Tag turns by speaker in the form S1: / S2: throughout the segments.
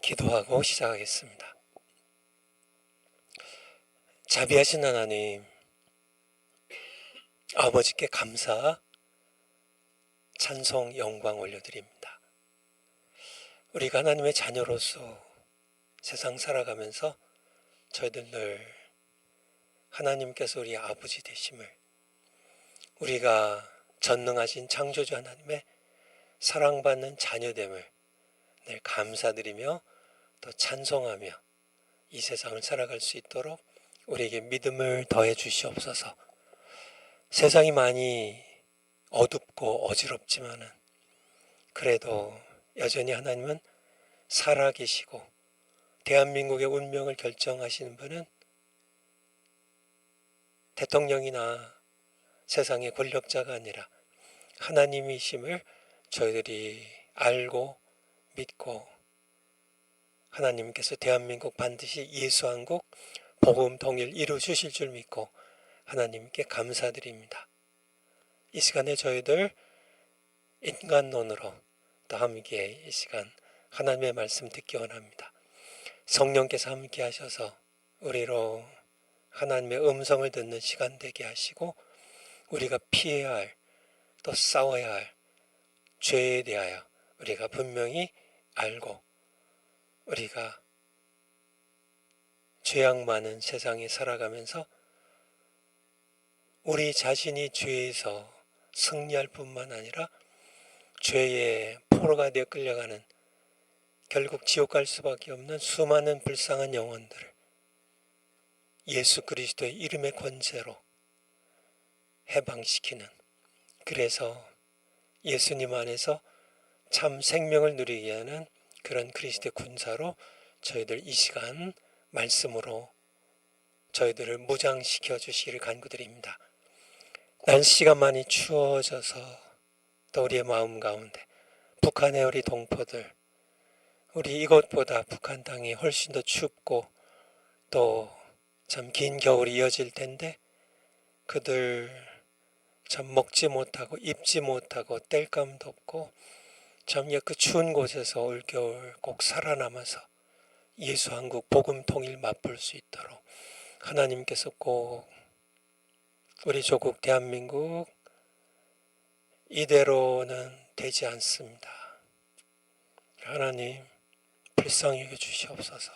S1: 기도하고 시작하겠습니다. 자비하신 하나님, 아버지께 감사, 찬송, 영광 올려드립니다. 우리가 하나님의 자녀로서 세상 살아가면서 저희들 늘 하나님께서 우리 아버지 되심을, 우리가 전능하신 창조주 하나님의 사랑받는 자녀됨을 늘 감사드리며 또 찬송하며 이 세상을 살아갈 수 있도록 우리에게 믿음을 더해 주시옵소서. 세상이 많이 어둡고 어지럽지만은 그래도 여전히 하나님은 살아계시고 대한민국의 운명을 결정하시는 분은 대통령이나 세상의 권력자가 아니라 하나님이심을 저희들이 알고 믿고, 하나님께서 대한민국 반드시 예수 한국 복음 통일 이루 주실 줄 믿고 하나님께 감사드립니다. 이 시간에 저희들 인간론으로 또 함께 이 시간 하나님의 말씀 듣기 원합니다. 성령께서 함께 하셔서 우리로 하나님의 음성을 듣는 시간 되게 하시고, 우리가 피해야 할, 또 싸워야 할 죄에 대하여 우리가 분명히 알고, 우리가 죄악 많은 세상에 살아가면서 우리 자신이 죄에서 승리할 뿐만 아니라 죄의 포로가 되어 끌려가는, 결국 지옥 갈 수밖에 없는 수많은 불쌍한 영혼들을 예수 그리스도의 이름의 권세로 해방시키는, 그래서 예수님 안에서 참 생명을 누리게 하는 그런 그리스도의 군사로 저희들 이 시간 말씀으로 저희들을 무장시켜 주시기를 간구드립니다. 날씨가 많이 추워져서 또 우리의 마음 가운데 북한의 우리 동포들, 우리 이것보다 북한 땅이 훨씬 더 춥고 또 참 긴 겨울이 이어질 텐데 그들 참 먹지 못하고 입지 못하고 땔감도 없고 참 그 추운 곳에서 올겨울 꼭 살아남아서 예수 한국 복음 통일 맛볼 수 있도록 하나님께서 꼭 우리 조국 대한민국 이대로는 되지 않습니다. 하나님 불쌍히 여겨 주시옵소서.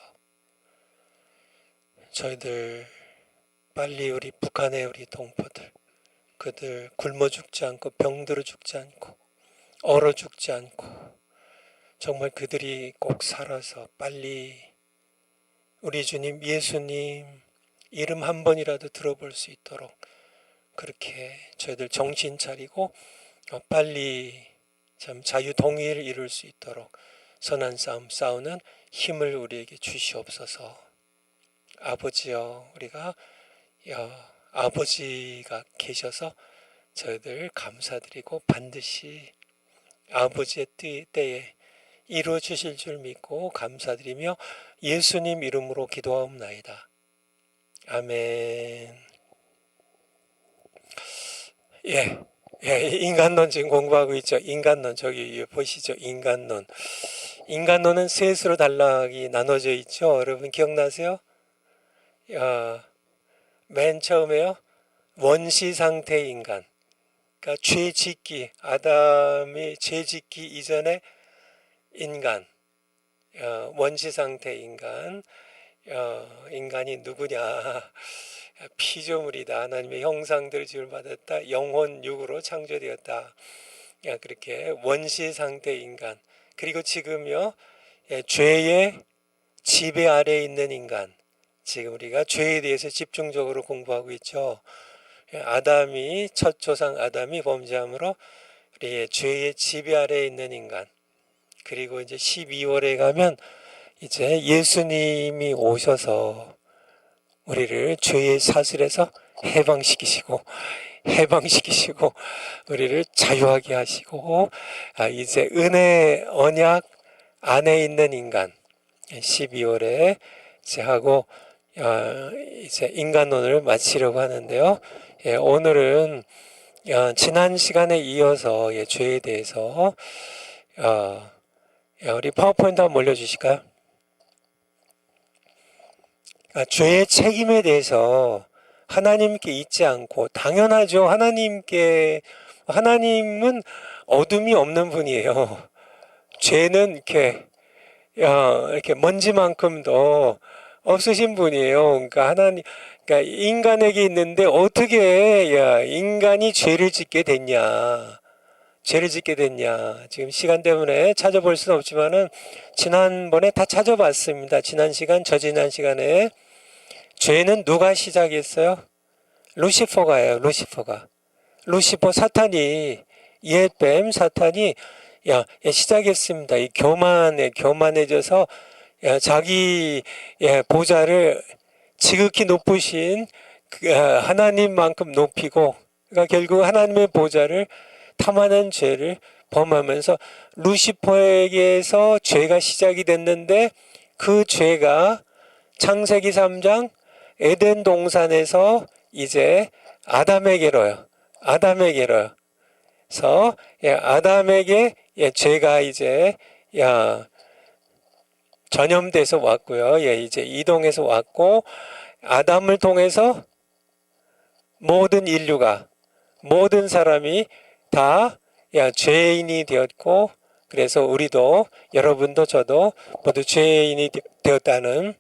S1: 저희들 빨리 우리 북한의 우리 동포들, 그들 굶어 죽지 않고 병들어 죽지 않고 얼어 죽지 않고 정말 그들이 꼭 살아서 빨리 우리 주님 예수님 이름 한 번이라도 들어볼 수 있도록 그렇게 저희들 정신 차리고 빨리 참 자유동의를 이룰 수 있도록 선한 싸움 싸우는 힘을 우리에게 주시옵소서. 아버지여, 우리가 아버지가 계셔서 저희들 감사드리고 반드시 아버지의 때에 이루어 주실 줄 믿고 감사드리며 예수님 이름으로 기도하옵나이다. 아멘. 인간론 지금 공부하고 있죠. 인간론 저기 보시죠. 인간론은 셋으로 단락이 나눠져 있죠. 여러분 기억나세요? 맨 처음에요. 원시 상태의 인간. 그러니까 죄 짓기, 아담이 죄 짓기 이전의 인간, 원시 상태의 인간. 인간이 누구냐? 피조물이다. 하나님의 형상대로 지음을 받았다. 영혼 육으로 창조되었다. 그렇게 원시 상태의 인간. 그리고 지금요, 죄의 지배 아래에 있는 인간. 지금 우리가 죄에 대해서 집중적으로 공부하고 있죠. 아담이, 첫 조상 아담이 범죄함으로 우리의 죄의 지배 아래에 있는 인간. 그리고 이제 12월에 가면 이제 예수님이 오셔서 우리를 죄의 사슬에서 해방시키시고 우리를 자유하게 하시고 이제 은혜 언약 안에 있는 인간 12월에 이제 하고 이제 인간론을 마치려고 하는데요. 오늘은 지난 시간에 이어서 죄에 대해서 우리 파워포인트 한번 올려주실까요? 죄의 책임에 대해서 하나님께 잊지 않고, 당연하죠. 하나님은 어둠이 없는 분이에요. 죄는 이렇게 먼지만큼도 없으신 분이에요. 그러니까 인간에게 있는데 어떻게 인간이 죄를 짓게 됐냐? 지금 시간 때문에 찾아볼 수는 없지만은 지난번에 다 찾아봤습니다. 지난 시간, 저지난 시간에 죄는 누가 시작했어요? 루시퍼가예요. 루시퍼 사탄이, 옛뱀 사탄이 시작했습니다. 이 교만해져서 자기 보좌를 지극히 높으신 하나님만큼 높이고, 그러니까 결국 하나님의 보좌를 탐하는 죄를 범하면서 루시퍼에게서 죄가 시작이 됐는데, 그 죄가 창세기 3장 에덴 동산에서 이제 아담에게로요. 그래서 아담에게 죄가 이제 전염돼서 왔고요. 이제 이동해서 왔고, 아담을 통해서 모든 인류가, 모든 사람이 다 죄인이 되었고, 그래서 우리도, 여러분도 저도 모두 죄인이 되었다는,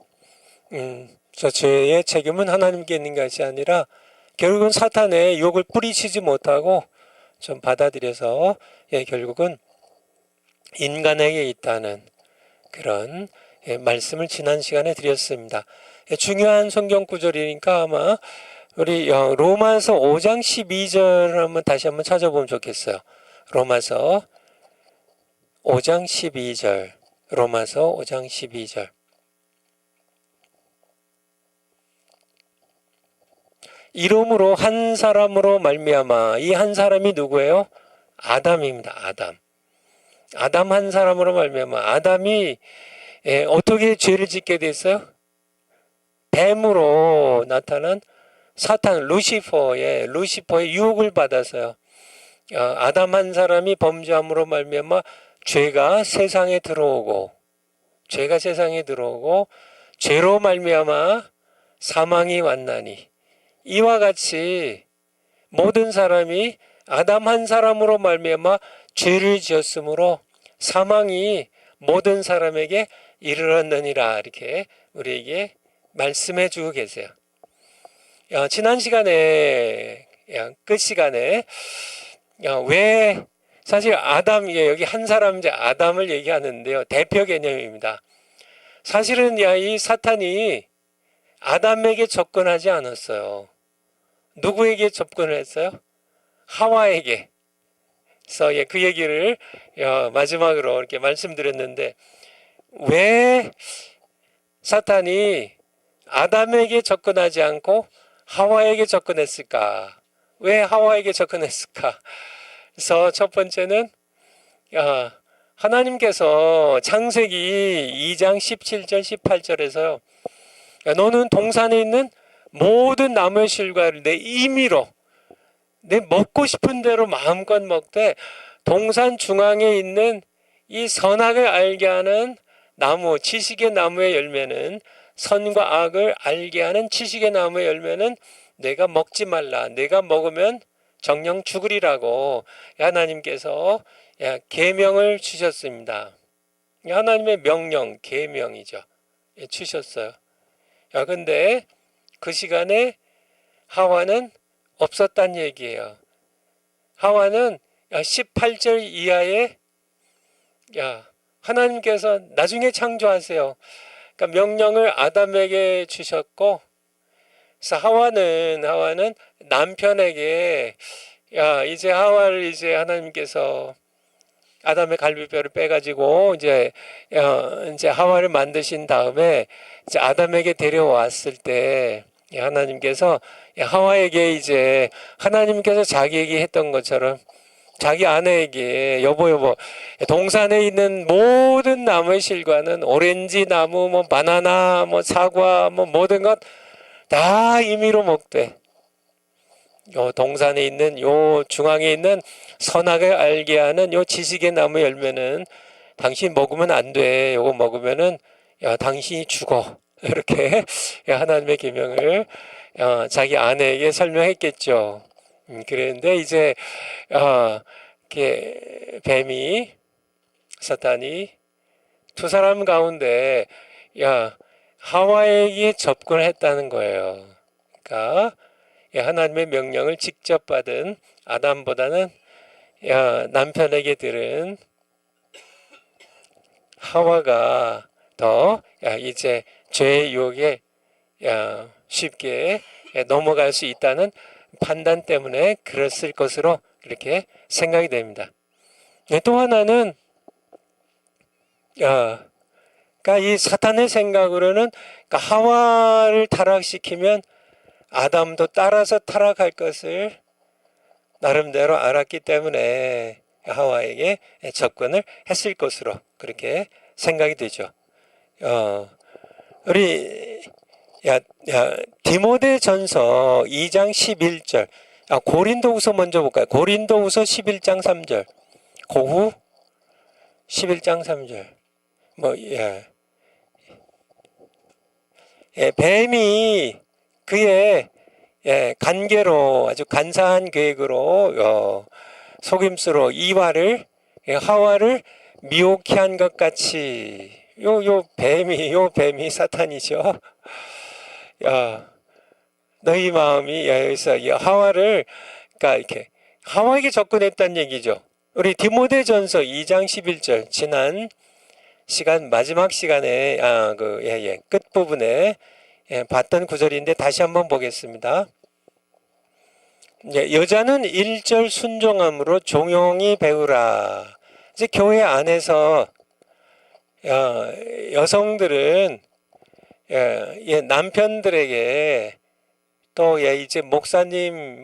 S1: 저 죄의 책임은 하나님께 있는 것이 아니라 결국은 사탄의 유혹을 뿌리치지 못하고 좀 받아들여서 결국은 인간에게 있다는 그런 말씀을 지난 시간에 드렸습니다. 중요한 성경 구절이니까 아마 우리 로마서 5장 12절 한번 다시 한번 찾아보면 좋겠어요. 로마서 5장 12절. 로마서 5장 12절. 이름으로 한 사람으로 말미암아. 이 한 사람이 누구예요? 아담입니다. 아담 한 사람으로 말미암아. 아담이 어떻게 죄를 짓게 됐어요? 뱀으로 나타난 사탄 루시퍼의 유혹을 받아서요. 아담 한 사람이 범죄함으로 말미암아 죄가 세상에 들어오고 죄로 말미암아 사망이 왔나니, 이와 같이 모든 사람이 아담 한 사람으로 말미암아 죄를 지었으므로 사망이 모든 사람에게 이르렀느니라, 이렇게 우리에게 말씀해 주고 계세요. 지난 시간에, 끝 시간에 왜 사실 여기 한 사람, 이제 아담을 얘기하는데요, 대표 개념입니다. 사실은 이 사탄이 아담에게 접근하지 않았어요. 누구에게 접근을 했어요? 하와에게. 그래서 그 얘기를 마지막으로 이렇게 말씀드렸는데, 왜 사탄이 아담에게 접근하지 않고 하와에게 접근했을까? 왜 하와에게 접근했을까? 그래서 첫 번째는 하나님께서 창세기 2장 17절 18절에서요, 너는 동산에 있는 모든 나무의 실과를 내 임의로, 내 먹고 싶은 대로 마음껏 먹되, 동산 중앙에 있는 이 선악을 알게 하는 나무, 지식의 나무의 열매는, 선과 악을 알게 하는 지식의 나무의 열매는 내가 먹지 말라. 내가 먹으면 정녕 죽으리라고 하나님께서 계명을 주셨습니다. 하나님의 명령, 계명이죠. 주셨어요. 근데 그 시간에 하와는 없었단 얘기예요. 하와는 18절 이하에 하나님께서 나중에 창조하세요. 그러니까 명령을 아담에게 주셨고, 그래서 하와는 남편에게 이제 하와를 이제 하나님께서 아담의 갈비뼈를 빼가지고 이제 하와를 만드신 다음에 이제 아담에게 데려왔을 때 하나님께서 하와에게 이제 하나님께서 자기에게 했던 것처럼 자기 아내에게 여보 동산에 있는 모든 나무의 실과는 오렌지 나무 뭐 바나나 뭐 사과 뭐 모든 것 다 임의로 먹되, 요 동산에 있는 요 중앙에 있는 선악을 알게 하는 요 지식의 나무 열매는 당신 먹으면 안 돼. 요거 먹으면은 당신이 죽어. 이렇게 하나님의 계명을 자기 아내에게 설명했겠죠. 그런데 이제 이렇게 뱀이 사탄이 두 사람 가운데 하와에게 접근했다는 거예요. 그러니까 하나님의 명령을 직접 받은 아담보다는 남편에게 들은 하와가 더 이제 죄의 유혹에 쉽게 넘어갈 수 있다는 판단 때문에 그랬을 것으로 이렇게 생각이 됩니다. 또 하나는 그러니까 이 사탄의 생각으로는 그러니까 하와를 타락시키면 아담도 따라서 타락할 것을 나름대로 알았기 때문에 하와에게 접근을 했을 것으로 그렇게 생각이 되죠. 우리 디모데전서 2장 11절 고린도후서 먼저 볼까요? 고린도후서 11장 3절 고후 11장 3절 뱀이 그의 간계로 아주 간사한 계획으로 속임수로 하와를 미혹해 한 것 같이 요 뱀이 사탄이죠. 너희 마음이 여기서 하와를 그러니까 이렇게 하와에게 접근했다는 얘기죠. 우리 디모데전서 2장 11절 지난 시간 마지막 시간에 끝 부분에 봤던 구절인데 다시 한번 보겠습니다. 여자는 1절 순종함으로 종용히 배우라. 이제 교회 안에서 여성들은 남편들에게 또 이제 목사님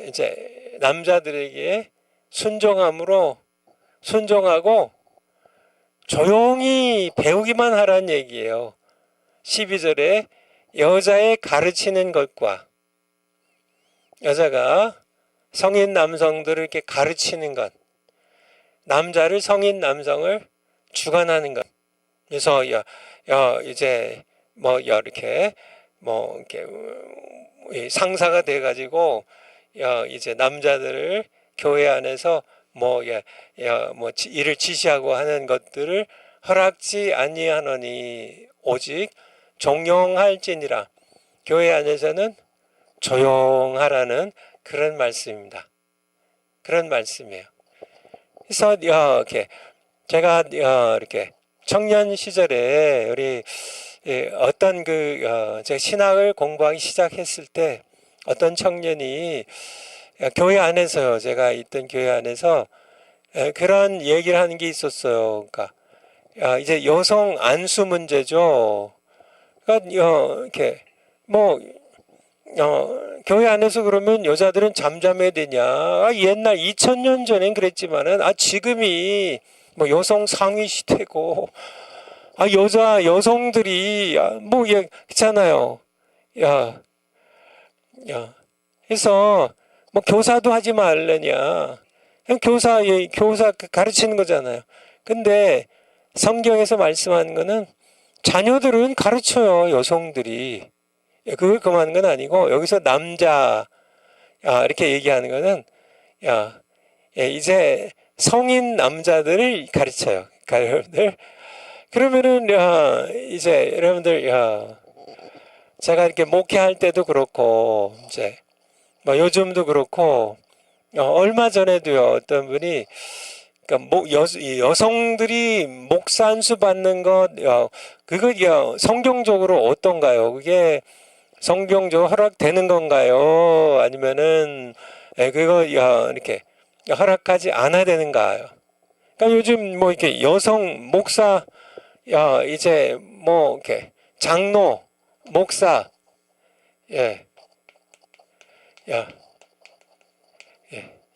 S1: 이제 남자들에게 순종하고 조용히 배우기만 하라는 얘기예요. 12절에 여자의 가르치는 것과 여자가 성인 남성들을 이렇게 가르치는 것, 남자를 성인 남성을 주관하는 것. 그래서 이제 이렇게 상사가 돼가지고 이제 남자들을 교회 안에서 일을 지시하고 하는 것들을 허락지 아니하노니 오직 종용할지니라. 교회 안에서는 조용하라는 그런 말씀입니다. 그런 말씀이에요. 그래서 이렇게 제가 이렇게 청년 시절에 우리 어떤 제가 신학을 공부하기 시작했을 때 어떤 청년이 교회 안에서요, 제가 있던 교회 안에서 그런 얘기를 하는 게 있었어요. 그러니까 이제 여성 안수 문제죠. 그러니까 이렇게 교회 안에서 그러면 여자들은 잠잠해야 되냐? 옛날 2000년 전엔 그랬지만은 지금이 여성 상위 시대고 여성들이 그렇잖아요. 그래서 교사도 하지 말래냐? 그냥 교사 가르치는 거잖아요. 근데 성경에서 말씀하는 거는 자녀들은 가르쳐요, 여성들이. 그걸 금하는 건 아니고 여기서 남자 이렇게 얘기하는 거는 이제 성인 남자들을 가르쳐요. 그러니까 여러분들 그러면은 이제 여러분들 제가 이렇게 목회할 때도 그렇고 이제 요즘도 그렇고 얼마 전에도요 어떤 분이 그러니까 여성들이 목사 안수 받는 것 그거 성경적으로 어떤가요? 그게 성경적으로 허락되는 건가요? 아니면은 그거 이렇게 허락하지 않아야 되는가요? 그러니까 요즘 이렇게 여성 목사 이제 이렇게 장로 목사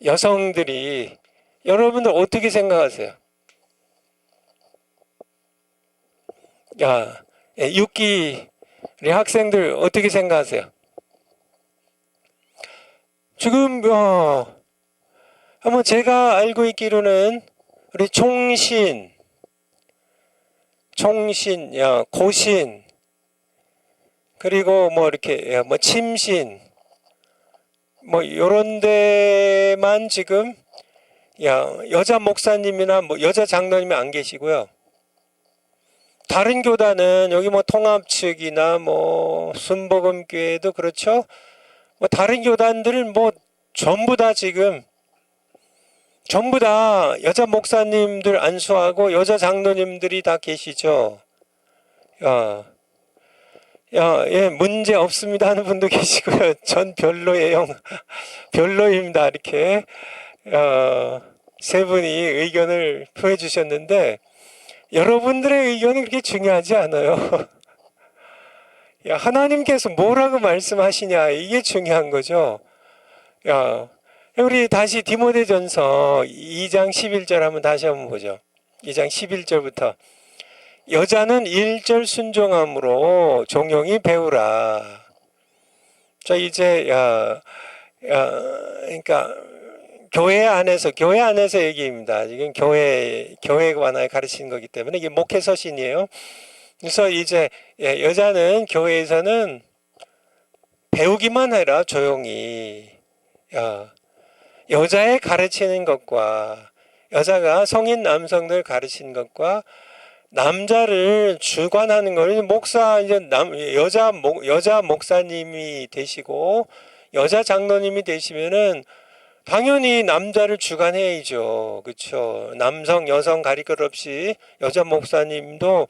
S1: 여성들이 여러분들 어떻게 생각하세요? 6기 우리 학생들 어떻게 생각하세요? 지금 한번 제가 알고 있기로는 우리 고신 그리고 뭐 이렇게 뭐 침신 뭐 요런 데만 지금 여자 목사님이나 뭐 여자 장로님이 안 계시고요. 다른 교단은 여기 뭐 통합 측이나 뭐 순복음교회도 그렇죠. 뭐 다른 교단들은 뭐 전부 다 지금 전부 다 여자 목사님들 안수하고 여자 장로님들이 다 계시죠. 예, 문제 없습니다 하는 분도 계시고요. 전 별로예요. 별로입니다. 이렇게 세 분이 의견을 표해 주셨는데 여러분들의 의견은 그렇게 중요하지 않아요. 하나님께서 뭐라고 말씀하시냐 이게 중요한 거죠. 우리 다시 디모데전서 2장 11절 다시 한번 보죠. 2장 11절부터 여자는 1절 순종함으로 종용이 배우라. 자 이제 그러니까 교회 안에서 얘기입니다. 지금 교회 관하여 가르치는 거기 때문에 이게 목회 서신이에요. 그래서 이제 여자는 교회에서는 배우기만 해라 조용히. 여자의 가르치는 것과 여자가 성인 남성들 가르치는 것과 남자를 주관하는 거는 여자 목사님이 되시고 여자 장로님이 되시면은 당연히 남자를 주관해야죠. 그렇죠. 남성 여성 가릴 것 없이 여자 목사님도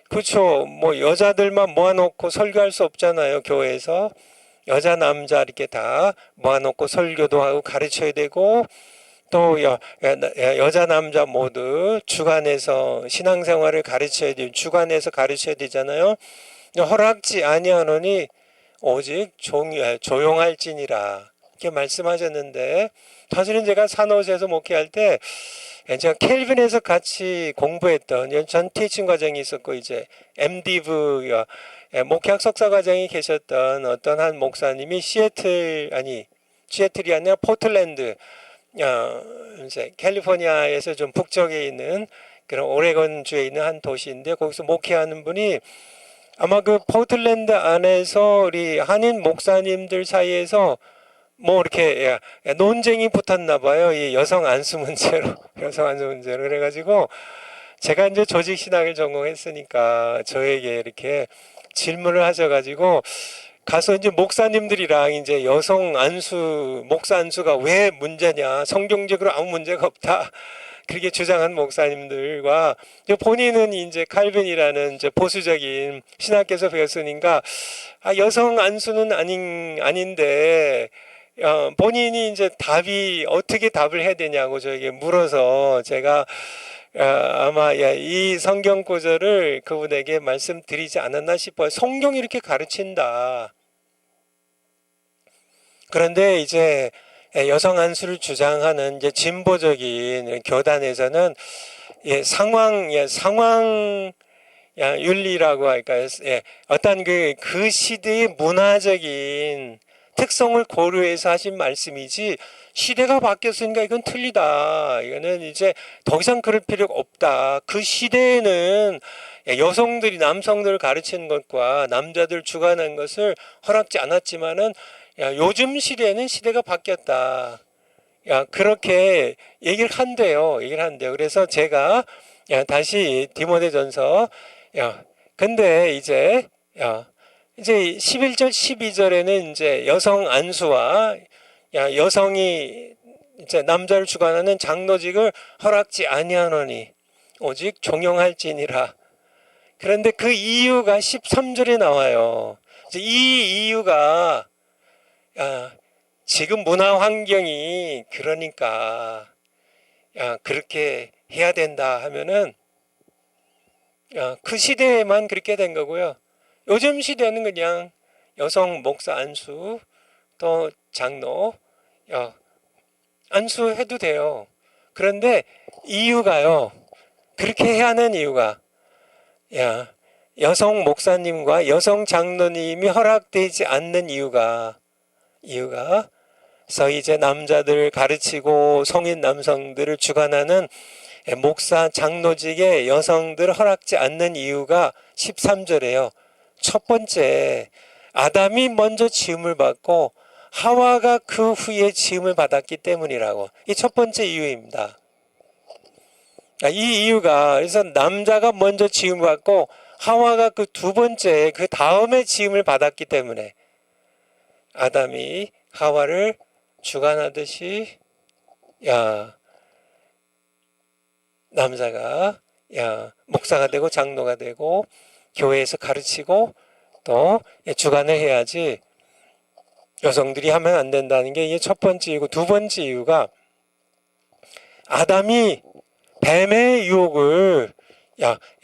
S1: 그렇죠. 뭐 여자들만 모아놓고 설교할 수 없잖아요. 교회에서 여자 남자 이렇게 다 모아놓고 설교도 하고 가르쳐야 되고 또 여자 남자 모두 주관해서 신앙생활을 가르쳐야 되고 주관해서 가르쳐야 되잖아요. 허락지 아니하노니 오직 조용할지니라 이렇게 말씀하셨는데 사실은 제가 산호세에서 목회할 때 제가 켈빈에서 같이 공부했던 전 티칭 과정이 있었고 이제 MDiv 목회학 석사 과정이 계셨던 어떤 한 목사님이 시애틀이 아니라 포틀랜드 이제 캘리포니아에서 좀 북쪽에 있는 그런 오레곤 주에 있는 한 도시인데 거기서 목회하는 분이 아마 그 포틀랜드 안에서 우리 한인 목사님들 사이에서 뭐 이렇게 논쟁이 붙었나 봐요. 이 여성 안수 문제로 그래가지고 제가 이제 조직 신학을 전공했으니까 저에게 이렇게 질문을 하셔가지고 가서 이제 목사님들이랑 이제 목사 안수가 왜 문제냐, 성경적으로 아무 문제가 없다 그렇게 주장한 목사님들과 본인은 이제 칼빈이라는 이제 보수적인 신학교에서 배웠으니까 여성 안수는 아닌데 본인이 이제 어떻게 답을 해야 되냐고 저에게 물어서 제가 아마 이 성경 구절을 그분에게 말씀드리지 않았나 싶어요. 성경이 이렇게 가르친다. 그런데 이제 여성 안수를 주장하는 이제 진보적인 교단에서는 상황 윤리라고 할까요? 어떤 그 시대의 문화적인 특성을 고려해서 하신 말씀이지 시대가 바뀌었으니까 이건 틀리다. 이거는 이제 더 이상 그럴 필요가 없다. 그 시대에는 여성들이 남성들을 가르치는 것과 남자들 주관하는 것을 허락지 않았지만은 요즘 시대에는 시대가 바뀌었다. 그렇게 얘기를 한대요. 그래서 제가 다시 디모데전서 근데 이제 11절 12절에는 이제 여성 안수와 여성이 이제 남자를 주관하는 장로직을 허락지 아니하노니 오직 종용할지니라. 그런데 그 이유가 13절에 나와요. 이 이유가 지금 문화 환경이 그러니까 그렇게 해야 된다 하면은 그 시대에만 그렇게 된 거고요. 요즘 시대는 그냥 여성 목사 안수 또 장로 안수해도 돼요. 그런데 이유가요. 그렇게 해야 하는 이유가 여성 목사님과 여성 장로님이 허락되지 않는 이유가 그래서 이제 남자들 가르치고 성인 남성들을 주관하는 목사 장로직에 여성들 허락지 않는 이유가 13절에요. 첫 번째, 아담이 먼저 지음을 받고 하와가 그 후에 지음을 받았기 때문이라고. 이 첫 번째 이유입니다. 이 이유가, 그래서 남자가 먼저 지음을 받고 하와가 그 두 번째, 그 다음에 지음을 받았기 때문에 아담이 하와를 주관하듯이 남자가 목사가 되고 장로가 되고 교회에서 가르치고 또 주관을 해야지 여성들이 하면 안 된다는 게 이게 첫 번째 이유고, 두 번째 이유가 아담이 뱀의 유혹을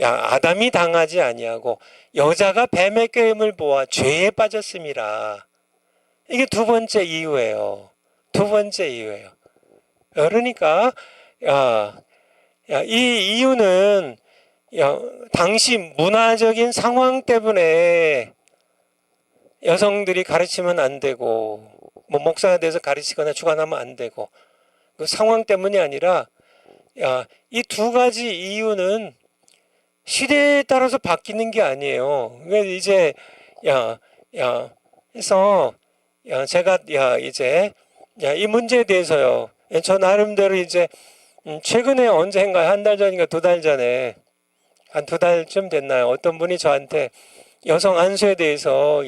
S1: 아담이 당하지 아니하고 여자가 뱀의 꾀임을 보아 죄에 빠졌음이라. 이게 두 번째 이유예요. 두 번째 이유예요. 그러니까 이 이유는 당시 문화적인 상황 때문에 여성들이 가르치면 안 되고 뭐 목사가 돼서 가르치거나 주관하면 안 되고 그 상황 때문이 아니라 이 두 가지 이유는 시대에 따라서 바뀌는 게 아니에요. 이제 그래서 제가 이제 이 문제에 대해서요. 저 나름대로 이제 최근에 언젠가 한 달 전인가 두 달 전에 한 두 달쯤 됐나요? 어떤 분이 저한테 여성 안수에 대해서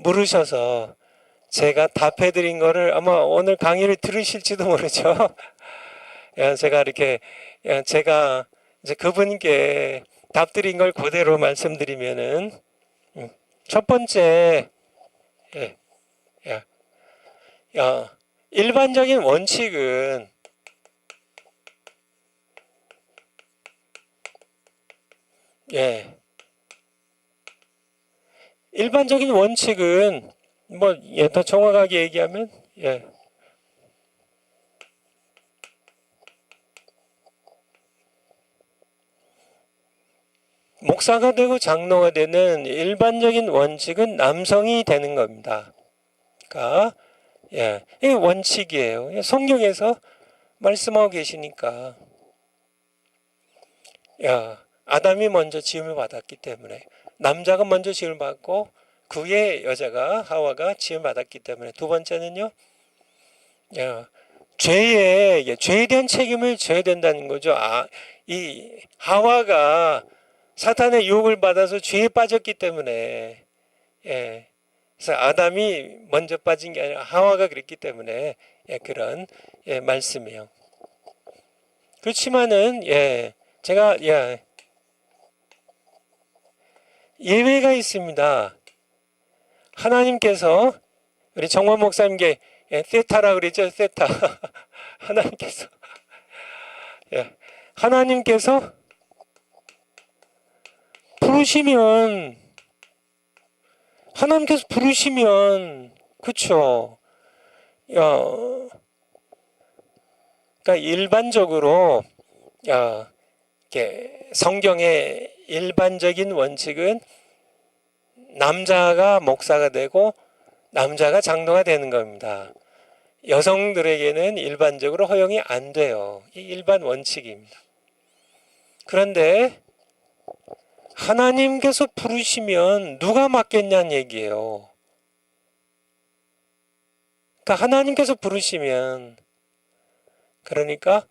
S1: 물으셔서 제가 답해드린 거를 아마 오늘 강의를 들으실지도 모르죠. 제가 이렇게 제가 이제 그분께 답드린 걸 그대로 말씀드리면은 첫 번째 일반적인 원칙은 일반적인 원칙은 뭐 더 정확하게 얘기하면 목사가 되고 장로가 되는 일반적인 원칙은 남성이 되는 겁니다. 그러니까 이 원칙이에요. 성경에서 말씀하고 계시니까 아담이 먼저 지음을 받았기 때문에 남자가 먼저 지음을 받고 그 후에 여자가 하와가 지음을 받았기 때문에 두 번째는요. 죄에 대한 책임을 져야 된다는 거죠. 이 하와가 사탄의 유혹을 받아서 죄에 빠졌기 때문에 그래서 아담이 먼저 빠진 게 아니라 하와가 그랬기 때문에 그런 말씀이에요. 그렇지만은 제가 예외가 있습니다. 하나님께서 우리 정원 목사님께 세타라 그랬죠. 세타. 하나님께서 부르시면 그쵸. 그러니까 일반적으로 성경의 일반적인 원칙은 남자가 목사가 되고 남자가 장로가 되는 겁니다. 여성들에게는 일반적으로 허용이 안 돼요. 이 일반 원칙입니다. 그런데 하나님께서 부르시면 누가 맡겠냐는 얘기예요. 그러니까 하나님께서 부르시면 그러니까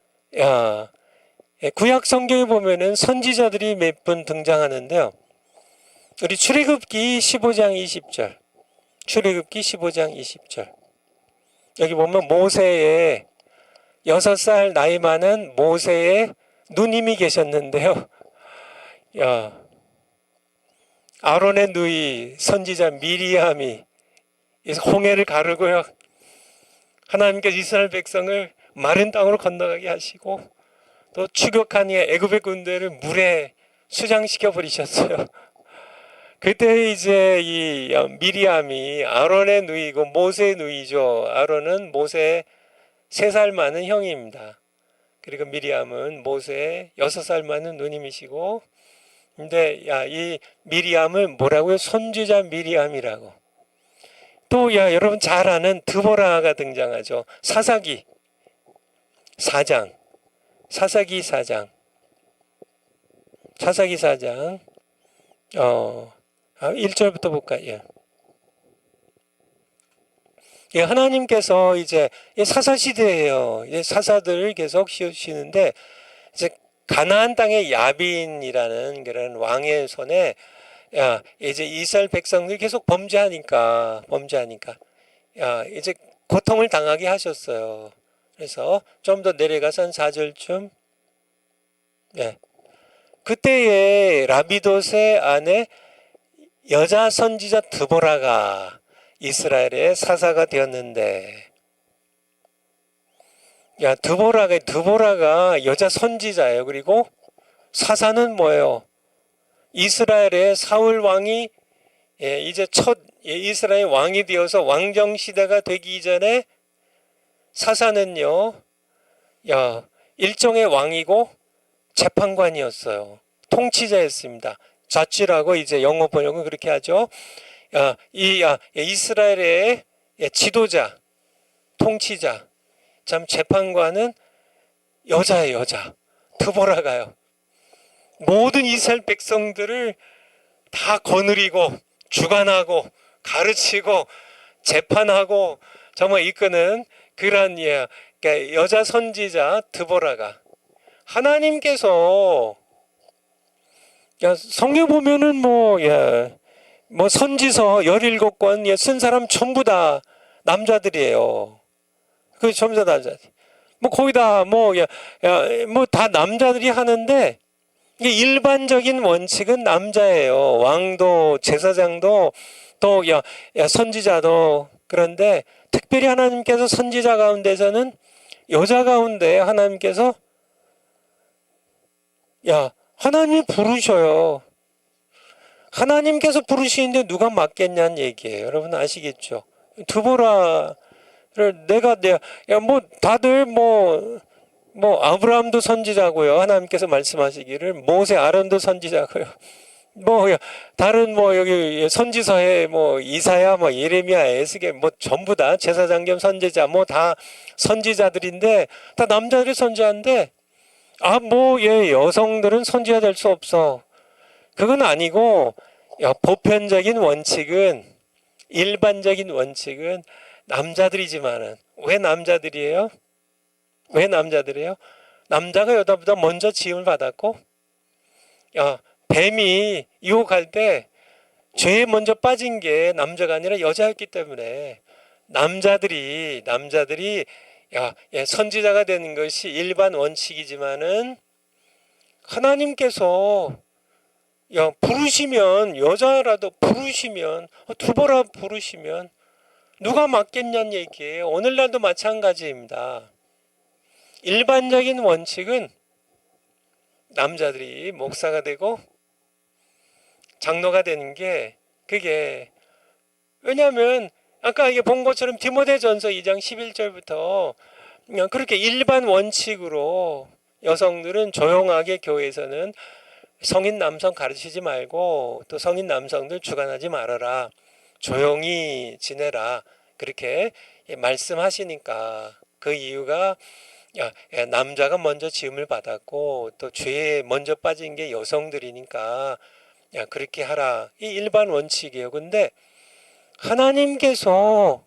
S1: 구약 성경에 보면은 선지자들이 몇 분 등장하는데요. 우리 출애굽기 15장 20절. 출애굽기 15장 20절. 여기 보면 모세의 6살 나이 많은 모세의 누님이 계셨는데요. 아론의 누이 선지자 미리암이 홍해를 가르고요. 하나님께서 이스라엘 백성을 마른 땅으로 건너가게 하시고 또 추격한 이에 애굽의 군대를 물에 수장시켜 버리셨어요. 그때 이제 이 미리암이 아론의 누이고 모세의 누이죠. 아론은 모세의 3살 많은 형입니다. 그리고 미리암은 모세의 6살 많은 누님이시고, 근데 이 미리암을 뭐라고요? 선지자 미리암이라고. 또 여러분 잘 아는 드보라가 등장하죠. 사사기 4장. 사사기 4장. 1절부터 볼까요? 예. 예, 하나님께서 이제 사사 시대예요. 이제 사사들을 계속 씌우시는데 이제 가나안 땅의 야빈이라는 그런 왕의 손에 이제 이스라엘 백성들이 계속 범죄하니까 이제 고통을 당하게 하셨어요. 그래서 좀 더 내려가서 한 4절쯤 예. 그때에 라비돗의 아내 여자 선지자 드보라가 이스라엘의 사사가 되었는데 드보라가 여자 선지자예요. 그리고 사사는 뭐예요? 이스라엘의 사울 왕이 이제 첫 이스라엘 왕이 되어서 왕정 시대가 되기 전에 사사는요, 일종의 왕이고 재판관이었어요. 통치자였습니다. 자치라고 이제 영어 번역은 그렇게 하죠. 이스라엘의 지도자, 통치자, 참 재판관은 여자예요, 여자. 드보라가요. 모든 이스라엘 백성들을 다 거느리고 주관하고 가르치고 재판하고 정말 이끄는 그런 그러니까 여자 선지자 드보라가 하나님께서 성경 보면은 뭐 선지서 17권 쓴 사람 전부 다 남자들이에요. 그 전부 다 남자들. 뭐 거의 다 뭐 다 남자들이 하는데 이게 일반적인 원칙은 남자예요. 왕도 제사장도 또 선지자도. 그런데 특별히 하나님께서 선지자 가운데서는 여자 가운데 하나님께서 하나님이 부르셔요. 하나님께서 부르시는데 누가 맡겠냐는 얘기예요. 여러분 아시겠죠? 드보라를 내가 뭐 다들 뭐 아브라함도 선지자고요. 하나님께서 말씀하시기를 모세 아론도 선지자고요. 뭐 다른 뭐 여기 선지서에 뭐 이사야 뭐 예레미야 에스겔 뭐 전부 다 제사장 겸 선지자 뭐 다 선지자들인데 다 남자들이 선지자인데 여성들은 선지자 될 수 없어. 그건 아니고 보편적인 원칙은 일반적인 원칙은 남자들이지만은 왜 남자들이에요? 왜 남자들이에요? 남자가 여자보다 먼저 지음을 받았고 뱀이 유혹할 때 죄에 먼저 빠진 게 남자가 아니라 여자였기 때문에 남자들이 선지자가 되는 것이 일반 원칙이지만은 하나님께서 부르시면 여자라도 부르시면 드보라 부르시면 누가 맡겠냐는 얘기예요. 오늘날도 마찬가지입니다. 일반적인 원칙은 남자들이 목사가 되고 장로가 되는 게 그게 왜냐하면 아까 본 것처럼 디모데전서 2장 11절부터 그렇게 일반 원칙으로 여성들은 조용하게 교회에서는 성인 남성 가르치지 말고 또 성인 남성들 주관하지 말아라. 조용히 지내라. 그렇게 말씀하시니까 그 이유가 남자가 먼저 지음을 받았고 또 죄에 먼저 빠진 게 여성들이니까 그렇게 하라. 이 일반 원칙이에요. 근데 하나님께서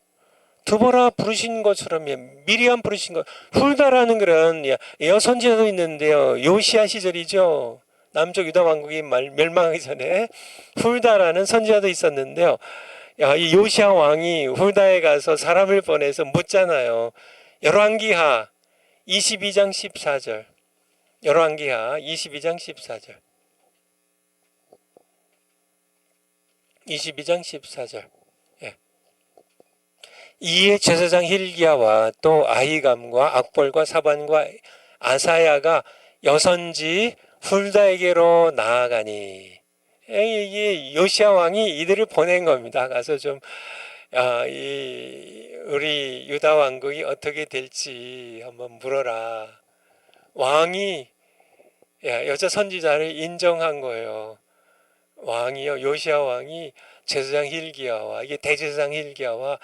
S1: 드보라 부르신 것처럼 미리암 부르신 것 훌다라는 그런 여선지자도 있는데요. 요시야 시절이죠. 남쪽 유다 왕국이 멸망하기 전에 훌다라는 선지자도 있었는데요. 이 요시야 왕이 훌다에 가서 사람을 보내서 묻잖아요. 열왕기하 22장 14절. 열왕기하 22장 14절. 22장 14절. 이에 제사장 힐기야와 또 아히감과 악볼과 사반과 아사야가 여선지 훌다에게로 나아가니 이게 요시야 왕이 이들을 보낸 겁니다. 가서 좀 우리 유다 왕국이 어떻게 될지 한번 물어라. 왕이 여자 선지자를 인정한 거예요. 왕이요, 요시야 왕이 제사장 힐기야와 이게 대제사장 힐기야와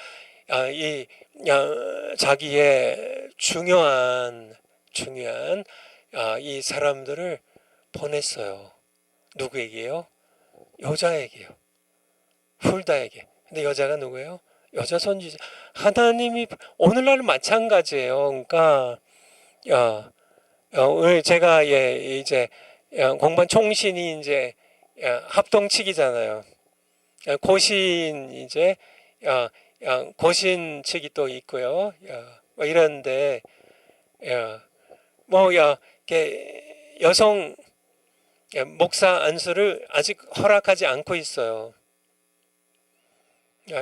S1: 자기의 중요한 이 사람들을 보냈어요. 누구에게요? 여자에게요. 훌다에게. 근데 여자가 누구예요? 여자 선지자. 하나님이 오늘날 마찬가지예요. 그러니까 오늘 제가 이제 공반 총신이 이제 합동측이잖아요. 고신 이제 고신 측이 또 있고요. 뭐 이런데 이렇게 여성 목사 안수를 아직 허락하지 않고 있어요.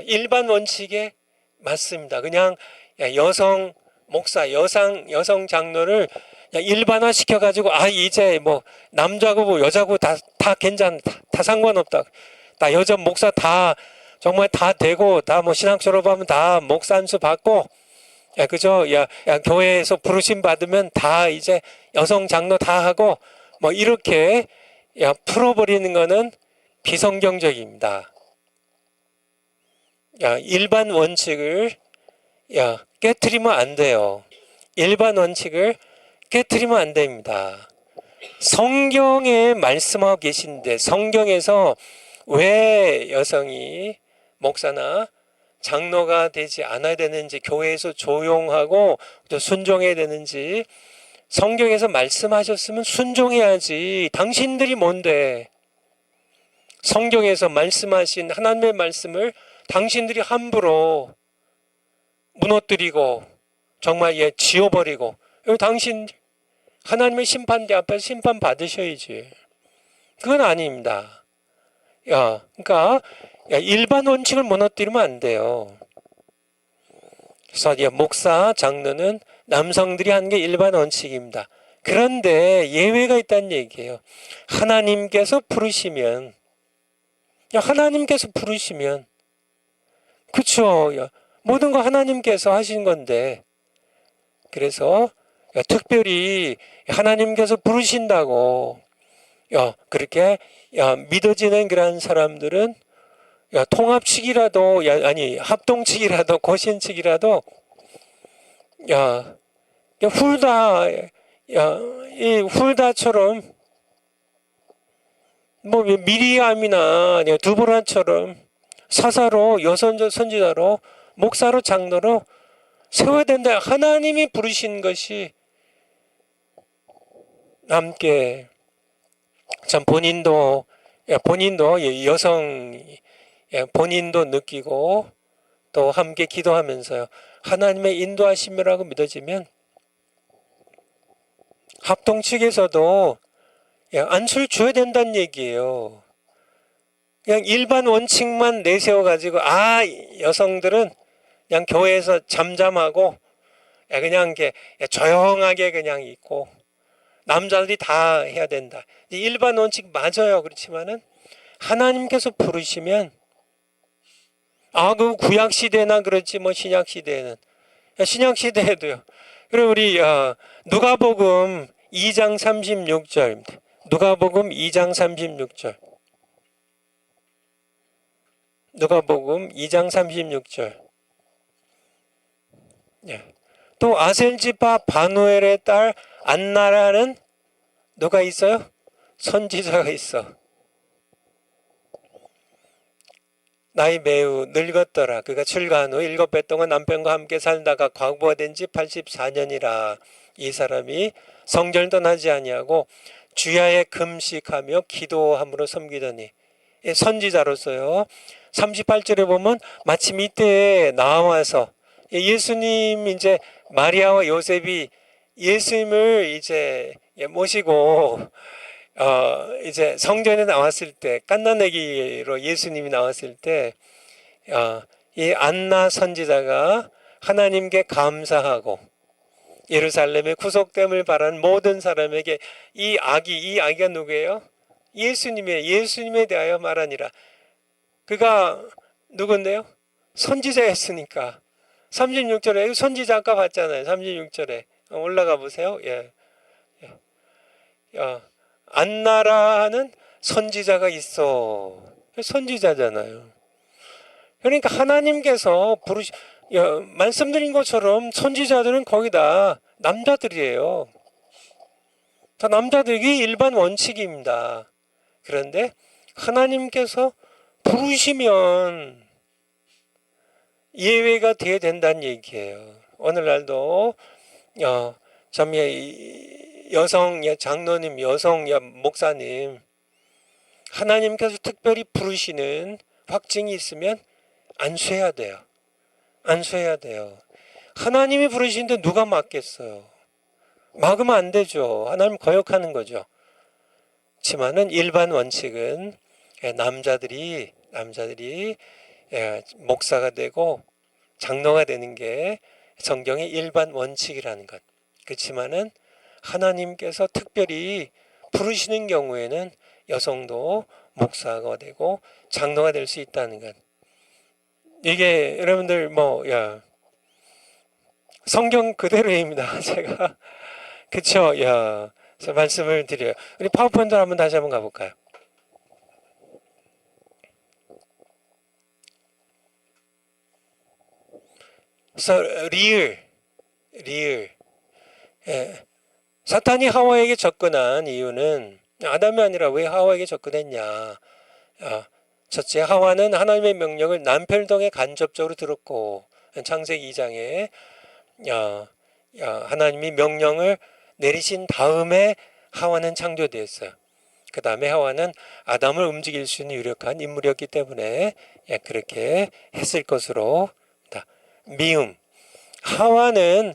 S1: 일반 원칙에 맞습니다. 그냥 여성 목사, 여성 장로를 일반화 시켜가지고 이제 뭐 남자고 뭐 여자고 다 괜찮다, 다 상관없다. 다 여자 목사 다 정말 다 되고 다 뭐 신학 졸업하면 다 목사 안수 받고 그죠? 교회에서 부르심 받으면 다 이제 여성 장로 다 하고 뭐 이렇게 풀어버리는 거는 비성경적입니다. 일반 원칙을 깨트리면 안 돼요. 일반 원칙을 깨트리면 안 됩니다. 성경에 말씀하고 계신데 성경에서 왜 여성이 목사나 장로가 되지 않아야 되는지, 교회에서 조용하고 또 순종해야 되는지 성경에서 말씀하셨으면 순종해야지. 당신들이 뭔데? 성경에서 말씀하신 하나님의 말씀을 당신들이 함부로 무너뜨리고 정말 지워버리고, 당신 하나님의 심판대 앞에서 심판 받으셔야지. 그건 아닙니다. 그러니까 일반 원칙을 무너뜨리면 안 돼요. 그래서 목사, 장로는 남성들이 하는 게 일반 원칙입니다. 그런데 예외가 있다는 얘기예요. 하나님께서 부르시면, 그렇죠. 모든 거 하나님께서 하신 건데, 그래서 특별히 하나님께서 부르신다고 그렇게 믿어지는 그런 사람들은 통합측이라도 합동측이라도 고신측이라도 이 훌다처럼 뭐 미리암이나 두보라처럼 사사로 여선 선지자로 목사로 장로로 세워야 된다. 하나님이 부르신 것이 함께 참 본인도 여성 본인도 느끼고 또 함께 기도하면서요. 하나님의 인도하심이라고 믿어지면 합동 측에서도 안수를 줘야 된다는 얘기예요. 그냥 일반 원칙만 내세워가지고 여성들은 그냥 교회에서 잠잠하고 그냥 이렇게 조용하게 그냥 있고 남자들이 다 해야 된다. 일반 원칙 맞아요. 그렇지만은 하나님께서 부르시면 그 구약 시대나 그렇지 뭐 신약 시대에는 신약 시대에도요. 그리고 우리 누가복음 2장 36절입니다. 누가복음 2장 36절. 누가복음 2장 36절. 또 아셀지파 바누엘의 딸 안나라는 누가 있어요? 선지자가 있어. 나이 매우 늙었더라. 그가 출가한 후 7배 동안 남편과 함께 살다가 과부가 된 지 84년이라. 이 사람이 성전을 떠나지 아니하고 주야에 금식하며 기도함으로 섬기더니 선지자로서요. 38절에 보면 마침 이때에 나와서 예수님 이제 마리아와 요셉이 예수님을 이제 모시고 이제 성전에 나왔을 때 갓난아기로 예수님이 나왔을 때 이 안나 선지자가 하나님께 감사하고 예루살렘의 구속됨을 바라는 모든 사람에게 이 아기가 누구예요? 예수님에 대하여 말하니라. 그가 누군데요? 선지자였으니까. 36절에 선지자 아까 봤잖아요. 36절에 올라가 보세요. 안나라는 선지자가 있어. 선지자잖아요. 그러니까 하나님께서 말씀드린 것처럼 선지자들은 거의 다 남자들이에요. 다 남자들이 일반 원칙입니다. 그런데 하나님께서 부르시면 예외가 돼야 된다는 얘기예요. 오늘날도 참 여성 장로님, 여성 목사님, 하나님께서 특별히 부르시는 확증이 있으면 안수해야 돼요. 안수해야 돼요. 하나님이 부르시는데 누가 막겠어요? 막으면 안 되죠. 하나님 거역하는 거죠. 그렇지만은 일반 원칙은 남자들이 목사가 되고 장로가 되는 게 성경의 일반 원칙이라는 것. 그렇지만은 하나님께서 특별히 부르시는 경우에는 여성도 목사가 되고 장로가 될 수 있다는 것. 이게 여러분들 성경 그대로입니다. 제가 그쵸? 그래서 말씀을 드려요. 우리 파워포인트 한번 다시 한번 가볼까요? 그래서 리을 사탄이 하와에게 접근한 이유는 아담이 아니라 왜 하와에게 접근했냐? 첫째, 하와는 하나님의 명령을 남편을 통해 간접적으로 들었고 창세기 2장에 하나님이 명령을 내리신 다음에 하와는 창조되었어요. 그 다음에 하와는 아담을 움직일 수 있는 유력한 인물이었기 때문에 그렇게 했을 것으로 미움. 하와는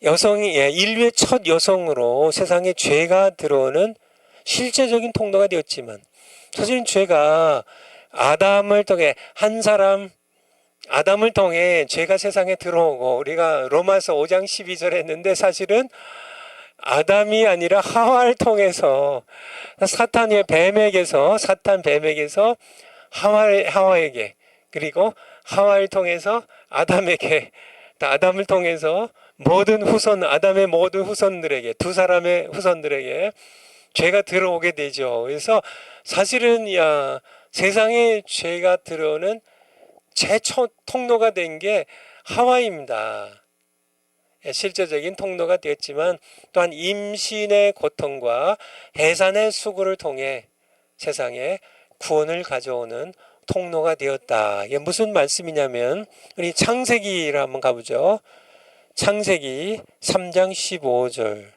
S1: 인류의 첫 여성으로 세상에 죄가 들어오는 실제적인 통로가 되었지만 사실은 죄가 아담을 통해 아담을 통해 죄가 세상에 들어오고 우리가 로마서 5장 12절 했는데 사실은 아담이 아니라 하와를 통해서 사탄 뱀에게서 하와에게 그리고 하와를 통해서 아담에게 아담을 통해서 아담의 모든 후손들에게 두 사람의 후손들에게 죄가 들어오게 되죠. 그래서 사실은 세상에 죄가 들어오는 최초 통로가 된 게 하와입니다. 실제적인 통로가 되었지만 또한 임신의 고통과 해산의 수고를 통해 세상에 구원을 가져오는 통로가 되었다. 이게 무슨 말씀이냐면 우리 창세기를 한번 가보죠. 창세기 3장 15절.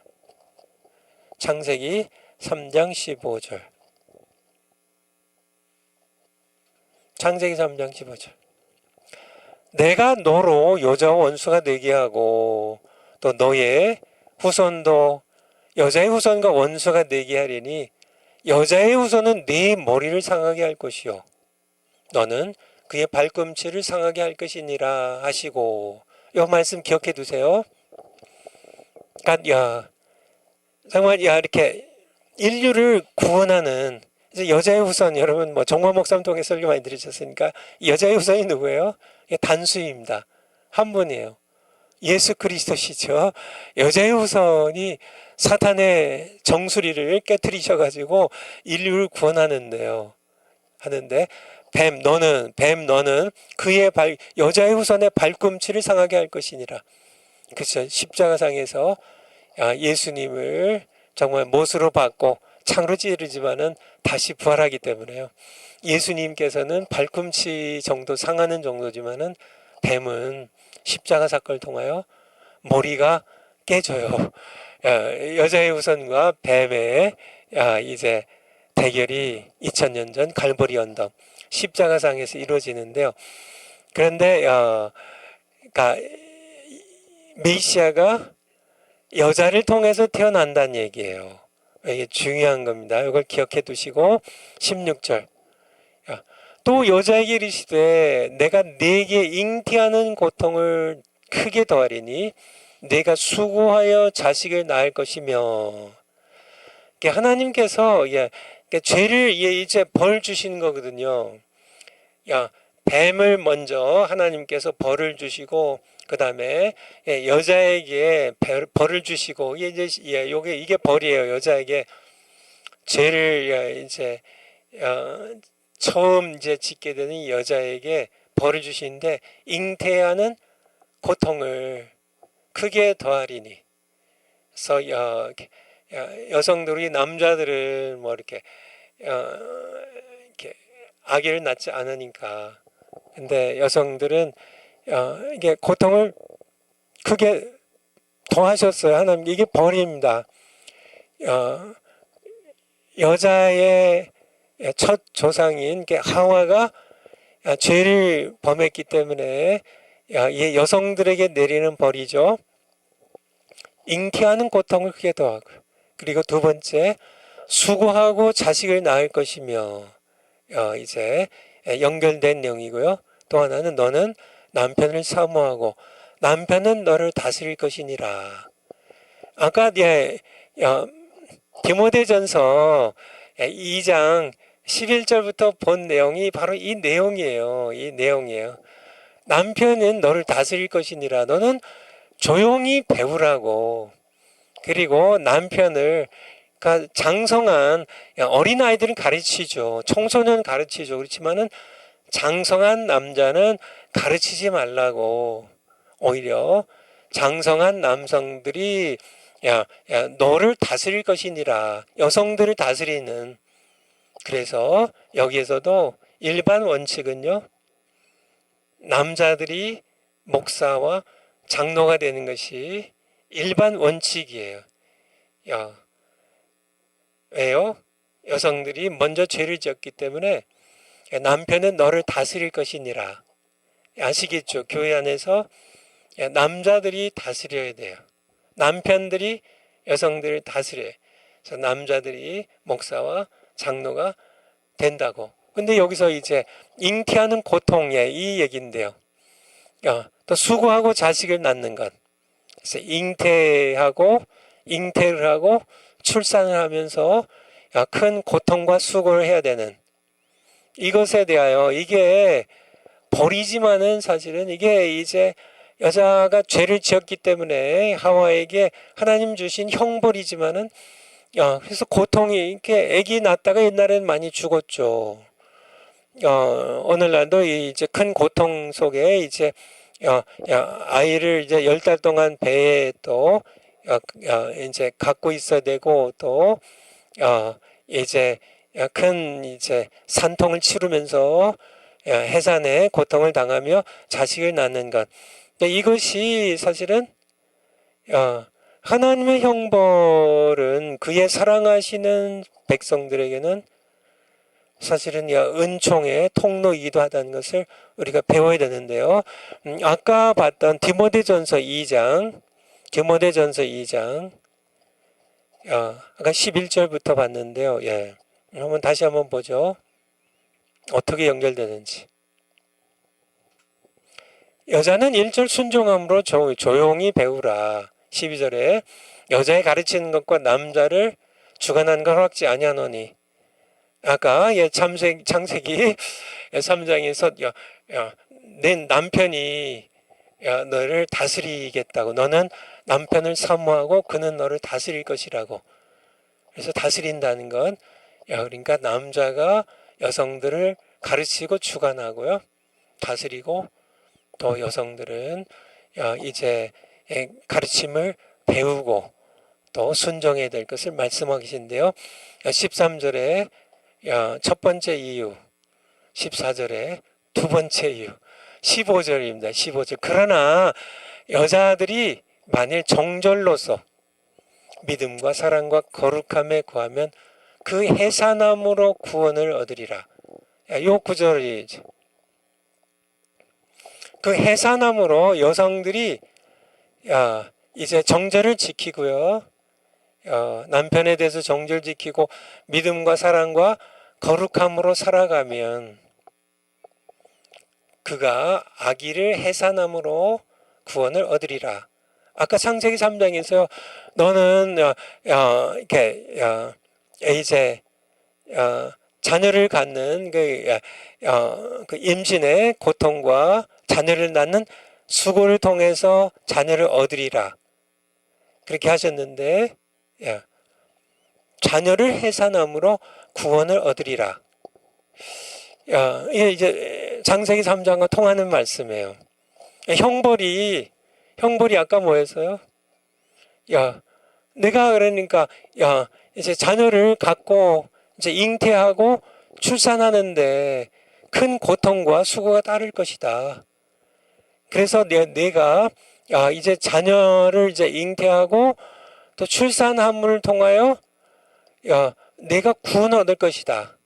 S1: 창세기 3장 15절. 창세기 3장 15절. 내가 너로 여자와 원수가 되게 하고 또 너의 후손도 여자의 후손과 원수가 되게 하리니 여자의 후손은 네 머리를 상하게 할 것이요 너는 그의 발꿈치를 상하게 할 것이니라 하시고 이 말씀 기억해 두세요. 그러니까 정말 이렇게 인류를 구원하는 여자의 후손 여러분 정모 목사님 통해 설교 많이 들으셨으니까 여자의 후손이 누구예요? 단수입니다. 한 분이에요. 예수 그리스도시죠. 여자의 후손이 사탄의 정수리를 깨뜨리셔가지고 인류를 구원하는데요. 하는데 뱀 너는 그의 여자의 후손의 발꿈치를 상하게 할 것이니라. 그렇죠. 십자가상에서 예수님을 정말 못으로 받고 창으로 찌르지만은 다시 부활하기 때문에요. 예수님께서는 발꿈치 정도 상하는 정도지만은 뱀은 십자가 사건을 통하여 머리가 깨져요. 여자의 후손과 뱀의 이제 대결이 2000년 전 갈보리 언덕 십자가상에서 이루어지는데요. 그런데 그러니까 메시아가 여자를 통해서 태어난다는 얘기예요. 이게 중요한 겁니다. 이걸 기억해 두시고 16절 또 여자에게 이르시되 내가 네게 잉태하는 고통을 크게 더하리니 네가 수고하여 자식을 낳을 것이며 하나님께서 죄를 이제 벌 주시는 거거든요. 뱀을 먼저 하나님께서 벌을 주시고 그 다음에 여자에게 벌을 주시고 이게 벌이에요. 여자에게 죄를 이제 처음 이제 짓게 되는 여자에게 벌을 주시는데 잉태하는 고통을 크게 더하리니. 그래서 여성들이 남자들을 이렇게 아기를 낳지 않으니까. 근데 여성들은 이게 고통을 크게 더하셨어요. 하나님, 이게 벌입니다. 여자의 첫 조상인 하와가 죄를 범했기 때문에 이 여성들에게 내리는 벌이죠. 잉태하는 고통을 크게 더하고, 그리고 두 번째, 수고하고 자식을 낳을 것이며, 이제 연결된 내용이고요. 또 하나는 너는 남편을 사모하고 남편은 너를 다스릴 것이니라. 아까 디모데전서 2장 11절부터 본 내용이 바로 이 내용이에요. 이 내용이에요. 남편은 너를 다스릴 것이니라. 너는 조용히 배우라고. 그리고 남편을, 그러니까 장성한 어린아이들은 가르치죠. 청소년 가르치죠. 그렇지만은 장성한 남자는 가르치지 말라고. 오히려 장성한 남성들이 너를 다스릴 것이니라. 여성들을 다스리는. 그래서 여기에서도 일반 원칙은요, 남자들이 목사와 장로가 되는 것이 일반 원칙이에요. 왜요? 여성들이 먼저 죄를 지었기 때문에 남편은 너를 다스릴 것이니라. 아시겠죠? 교회 안에서 남자들이 다스려야 돼요. 남편들이 여성들을 다스려요. 그래서 남자들이 목사와 장로가 된다고. 근데 여기서 이제 잉태하는 고통의 이 얘기인데요. 또 수고하고 자식을 낳는 것. 그래서 잉태를 하고 출산을 하면서 큰 고통과 수고를 해야 되는 이것에 대하여, 이게 벌이지만은 사실은 이게 이제 여자가 죄를 지었기 때문에 하와에게 하나님 주신 형벌이지만은, 그래서 고통이, 이렇게 아기 낳다가 옛날에는 많이 죽었죠. 오늘날도 이제 큰 고통 속에 이제 아이를 이제 10달 동안 배에 또 이제 갖고 있어야 되고, 또 이제 큰 이제 산통을 치르면서 해산의 고통을 당하며 자식을 낳는 것. 이것이 사실은 하나님의 형벌은 그의 사랑하시는 백성들에게는 사실은 은총의 통로이기도 하다는 것을 우리가 배워야 되는데요. 아까 봤던 디모데전서 2장 아까 11절부터 봤는데요. 한번 다시 한번 보죠. 어떻게 연결되는지. 여자는 1절 순종함으로 조용히 배우라. 12절에 여자의 가르치는 것과 남자를 주관하는 걸 허락지 아니하노니. 아까 창세기 3장에서 내 남편이 너를 다스리겠다고. 너는 남편을 사모하고 그는 너를 다스릴 것이라고. 그래서 다스린다는 건 그러니까 남자가 여성들을 가르치고 주관하고요, 다스리고, 또 여성들은 이제 가르침을 배우고 또 순종해야 될 것을 말씀하고 계신데요. 13절에 첫 번째 이유, 14절에 두 번째 이유, 15절입니다. 15절. 그러나 여자들이 만일 정절로서 믿음과 사랑과 거룩함에 구하면 그 해산함으로 구원을 얻으리라. 요 구절이죠. 그 해산함으로 여성들이 이제 정절을 지키고요, 남편에 대해서 정절 지키고 믿음과 사랑과 거룩함으로 살아가면 그가 아기를 해산함으로 구원을 얻으리라. 아까 창세기 3장에서 너는 이렇게 이제 자녀를 갖는 그 임신의 고통과 자녀를 낳는 수고를 통해서 자녀를 얻으리라, 그렇게 하셨는데, 자녀를 해산함으로 구원을 얻으리라. 이게 이제 창세기 3장과 통하는 말씀이에요. 형벌이 아까 뭐였어요? 내가 그러니까 이제 자녀를 갖고 이제 잉태하고 출산하는데 큰 고통과 수고가 따를 것이다. 그래서 내가 이제 자녀를 이제 잉태하고 또 출산함을 통하여 내가 구원 얻을 것이다.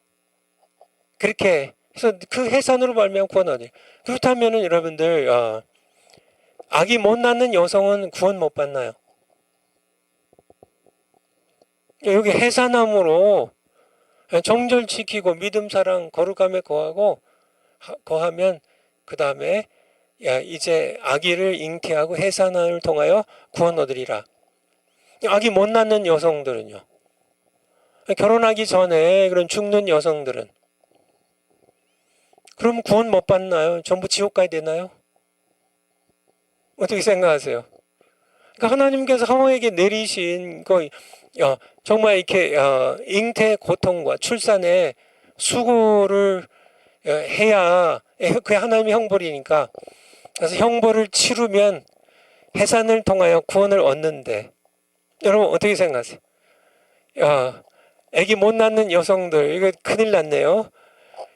S1: 그렇게 해서 그 해산으로 말미암아 구원 얻을. 그렇다면은 여러분들 아기 못 낳는 여성은 구원 못 받나요? 여기 해산함으로 정절 지키고 믿음 사랑 거룩함에 거하면 그 다음에 이제 아기를 잉태하고 해산함을 통하여 구원 얻으리라. 아기 못 낳는 여성들은요. 결혼하기 전에 그런 죽는 여성들은 그럼 구원 못 받나요? 전부 지옥 가야 되나요? 어떻게 생각하세요? 그러니까 하나님께서 하와에게 내리신 정말 이렇게 잉태 고통과 출산의 수고를 해야 그게 하나님의 형벌이니까 그래서 형벌을 치르면 해산을 통하여 구원을 얻는데 여러분 어떻게 생각하세요? 아기 못 낳는 여성들 이거 큰일 났네요.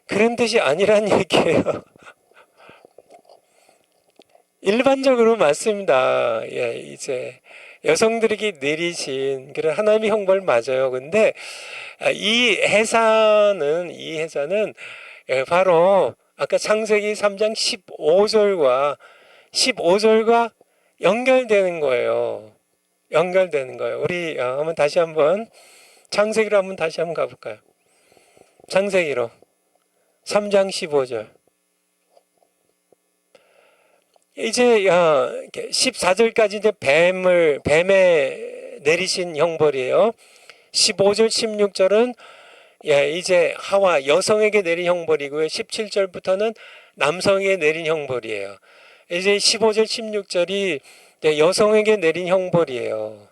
S1: 그런 뜻이 아니란 얘기예요. 일반적으로 맞습니다. 이제 여성들에게 내리신 그런 하나님의 형벌 맞아요. 근데 이 해산은 바로 아까 창세기 3장 15절과 연결되는 거예요. 우리 창세기로 한번 다시 한번 가볼까요? 창세기로 3장 15절. 이제 14절까지 이제 뱀에 내리신 형벌이에요. 15절, 16절은 이제 하와 여성에게 내린 형벌이고요. 17절부터는 남성에게 내린 형벌이에요. 이제 15절, 16절이 여성에게 내린 형벌이에요.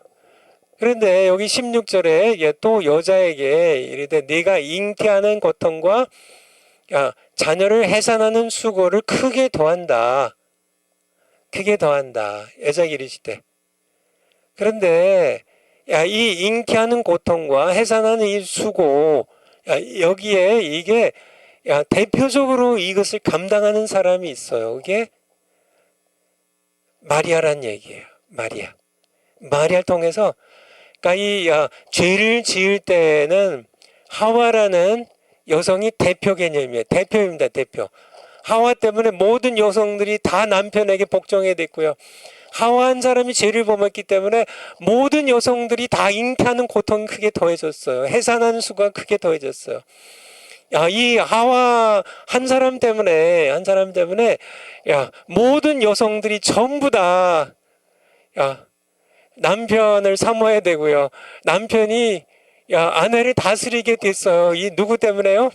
S1: 그런데 여기 16절에 또 여자에게 이르되 네가 잉태하는 고통과 자녀를 해산하는 수고를 크게 더한다. 여자에게 이르시되. 그런데 이 잉태하는 고통과 해산하는 이 수고 여기에 이게 대표적으로 이것을 감당하는 사람이 있어요. 이게 마리아란 얘기예요. 마리아를 통해서 그러니까 이 죄를 지을 때는 하와라는 여성이 대표 개념이에요. 대표입니다. 하와 때문에 모든 여성들이 다 남편에게 복종해야 됐고요. 하와 한 사람이 죄를 범했기 때문에 모든 여성들이 다 잉태하는 고통이 크게 더해졌어요. 해산하는 수가 크게 더해졌어요. 이 하와 한 사람 때문에 모든 여성들이 전부 다 남편을 사모해야 되고요. 남편이 아내를 다스리게 됐어요. 이 누구 때문에요?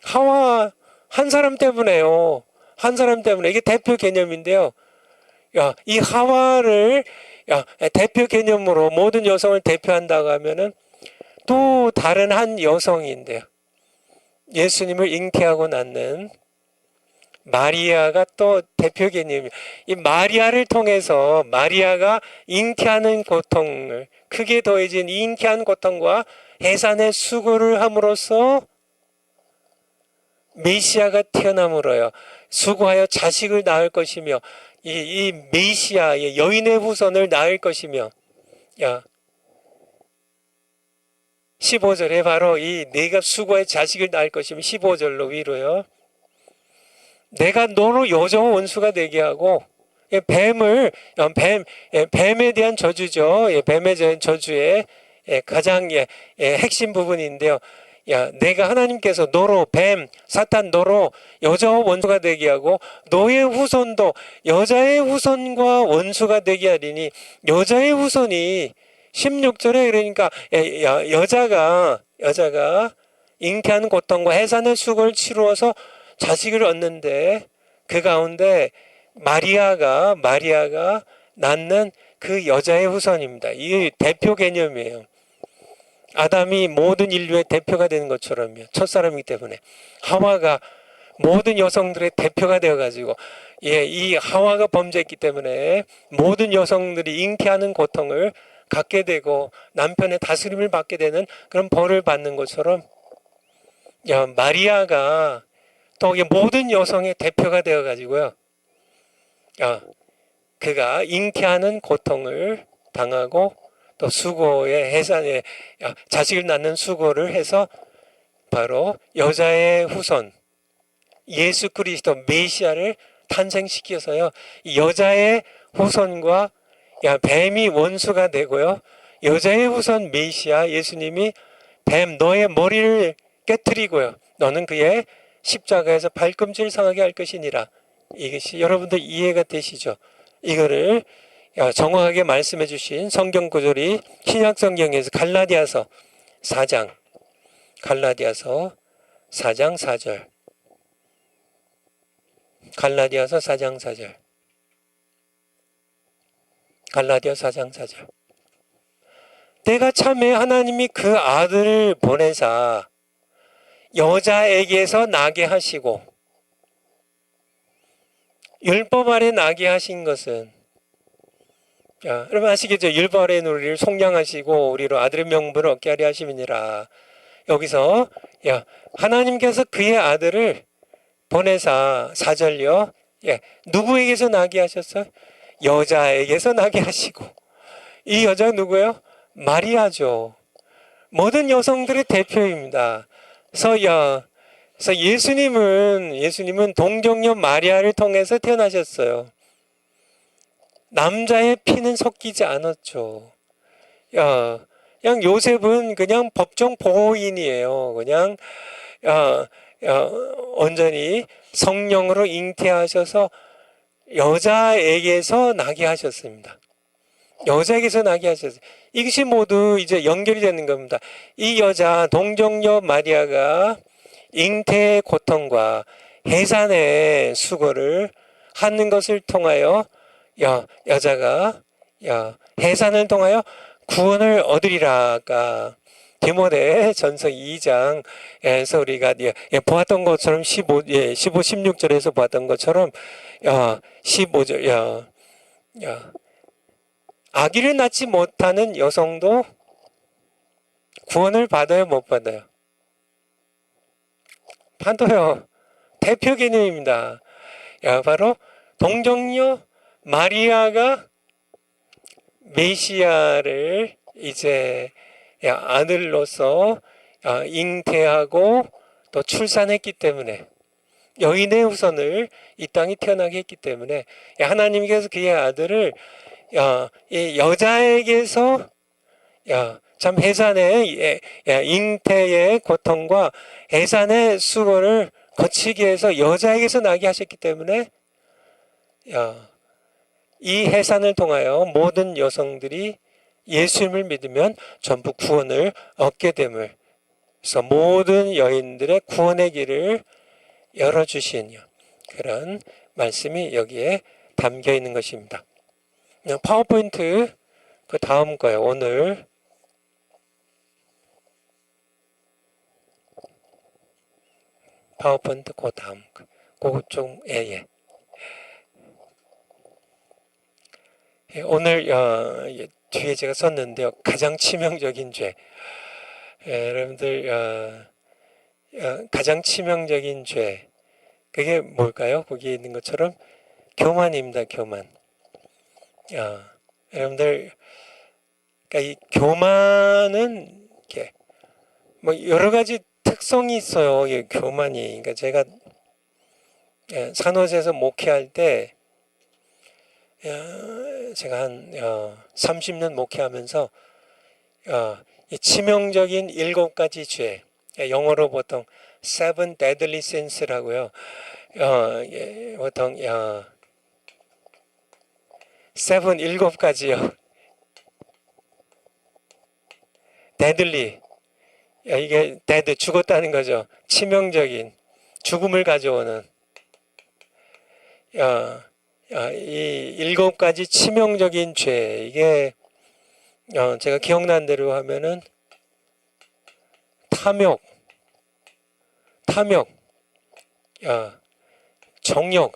S1: 하와 한 사람 때문에요. 이게 대표 개념인데요. 이 하와를 대표 개념으로 모든 여성을 대표한다고 하면은 또 다른 한 여성인데요. 예수님을 잉태하고 낳는 마리아가 또 대표 개념이에요. 이 마리아를 통해서 마리아가 잉태하는 고통을 크게 더해진 잉태한 고통과 해산의 수고를 함으로써 메시아가 태어남으로요. 수고하여 자식을 낳을 것이며 이 메시아 여인의 후손을 낳을 것이며 15절에 바로 이 내가 수고해 자식을 낳을 것이며 15절로 위로요. 내가 너로 여자와 원수가 되게 하고 뱀에 대한 저주죠. 뱀에 대한 저주의 가장 핵심 부분인데요. 내가 하나님께서 너로 사탄 너로 여자와 원수가 되게 하고 너의 후손도 여자의 후손과 원수가 되게 하리니 여자의 후손이 16절에 그러니까 여자가 잉태하는 고통과 해산의 수고를 치루어서 자식을 얻는데 그 가운데 마리아가 낳는 그 여자의 후손입니다. 이 대표 개념이에요. 아담이 모든 인류의 대표가 되는 것처럼요. 첫사람이기 때문에 하와가 모든 여성들의 대표가 되어가지고 이 하와가 범죄했기 때문에 모든 여성들이 잉태하는 고통을 갖게 되고 남편의 다스림을 받게 되는 그런 벌을 받는 것처럼 마리아가 또 모든 여성의 대표가 되어 가지고요. 그가 잉태하는 고통을 당하고 또 수고의 해산에 자식을 낳는 수고를 해서 바로 여자의 후손 예수 그리스도 메시아를 탄생시켜서요. 여자의 후손과 뱀이 원수가 되고요. 여자의 후손 메시아 예수님이 뱀 너의 머리를 깨뜨리고요. 너는 그의 십자가에서 발꿈치를 상하게 할 것이니라. 이것이 여러분들 이해가 되시죠? 이거를 정확하게 말씀해 주신 성경 구절이 신약 성경에서 갈라디아서 4장 4절 갈라디아서 4장 4절 갈라디아 4장 4절 때가 참에 하나님이 그 아들을 보내사 여자에게서 나게 하시고 율법 아래 나게 하신 것은 여러분 아시겠죠? 율법 아래 우리를 속량하시고 우리로 아들의 명분을 얻게 하려 하심이니라. 여기서 하나님께서 그의 아들을 보내사 4절요. 누구에게서 나게 하셨어요? 여자에게서 나게 하시고 이 여자가 누구예요? 마리아죠. 모든 여성들의 대표입니다. 그래서 예수님은 동정녀 마리아를 통해서 태어나셨어요. 남자의 피는 섞이지 않았죠. 그냥 요셉은 그냥 법정 보호인이에요. 그냥 온전히 성령으로 잉태하셔서 여자에게서 나게 하셨습니다. 여자에게서 나게 하셨어요. 이것이 모두 이제 연결이 되는 겁니다. 이 여자 동정녀 마리아가 잉태의 고통과 해산의 수고를 하는 것을 통하여 여자가 해산을 통하여 구원을 얻으리라가 디모데 전서 2장에서 우리가 보았던 것처럼 15, 16절에서 보았던 것처럼 15절 아기를 낳지 못하는 여성도 구원을 받아요, 못 받아요? 받아요. 대표 개념입니다. 바로 동정녀 마리아가 메시아를 이제 아들로서 잉태하고 또 출산했기 때문에 여인의 후손을 이 땅에 태어나게 했기 때문에 하나님께서 그의 아들을 이 여자에게서 참 해산의 잉태의 고통과 해산의 수고를 거치게 해서 여자에게서 나게 하셨기 때문에 이 해산을 통하여 모든 여성들이 예수님을 믿으면 전부 구원을 얻게 됨을 그래서 모든 여인들의 구원의 길을 열어주신 그런 말씀이 여기에 담겨 있는 것입니다. 파워포인트 그 다음 거예요. 오늘 파워포인트 그 다음 거 좀 오늘 뒤에 제가 썼는데요. 가장 치명적인 죄. 여러분들 가장 치명적인 죄 그게 뭘까요? 거기에 있는 것처럼 교만입니다. 교만. 여러분들 그러니까 이 교만은 이렇게 뭐 여러 가지 특성이 있어요. 이 교만이. 그러니까 제가 산호세에서 목회할 때 제가 한 30년 목회하면서 이 치명적인 7가지 죄, 영어로 보통 Seven Deadly Sins라고요. 보통 7가지요. Deadly, 이게 dead 죽었다는 거죠. 치명적인 죽음을 가져오는 이 7가지 치명적인 죄 이게 제가 기억난 대로 하면은 탐욕, 정욕,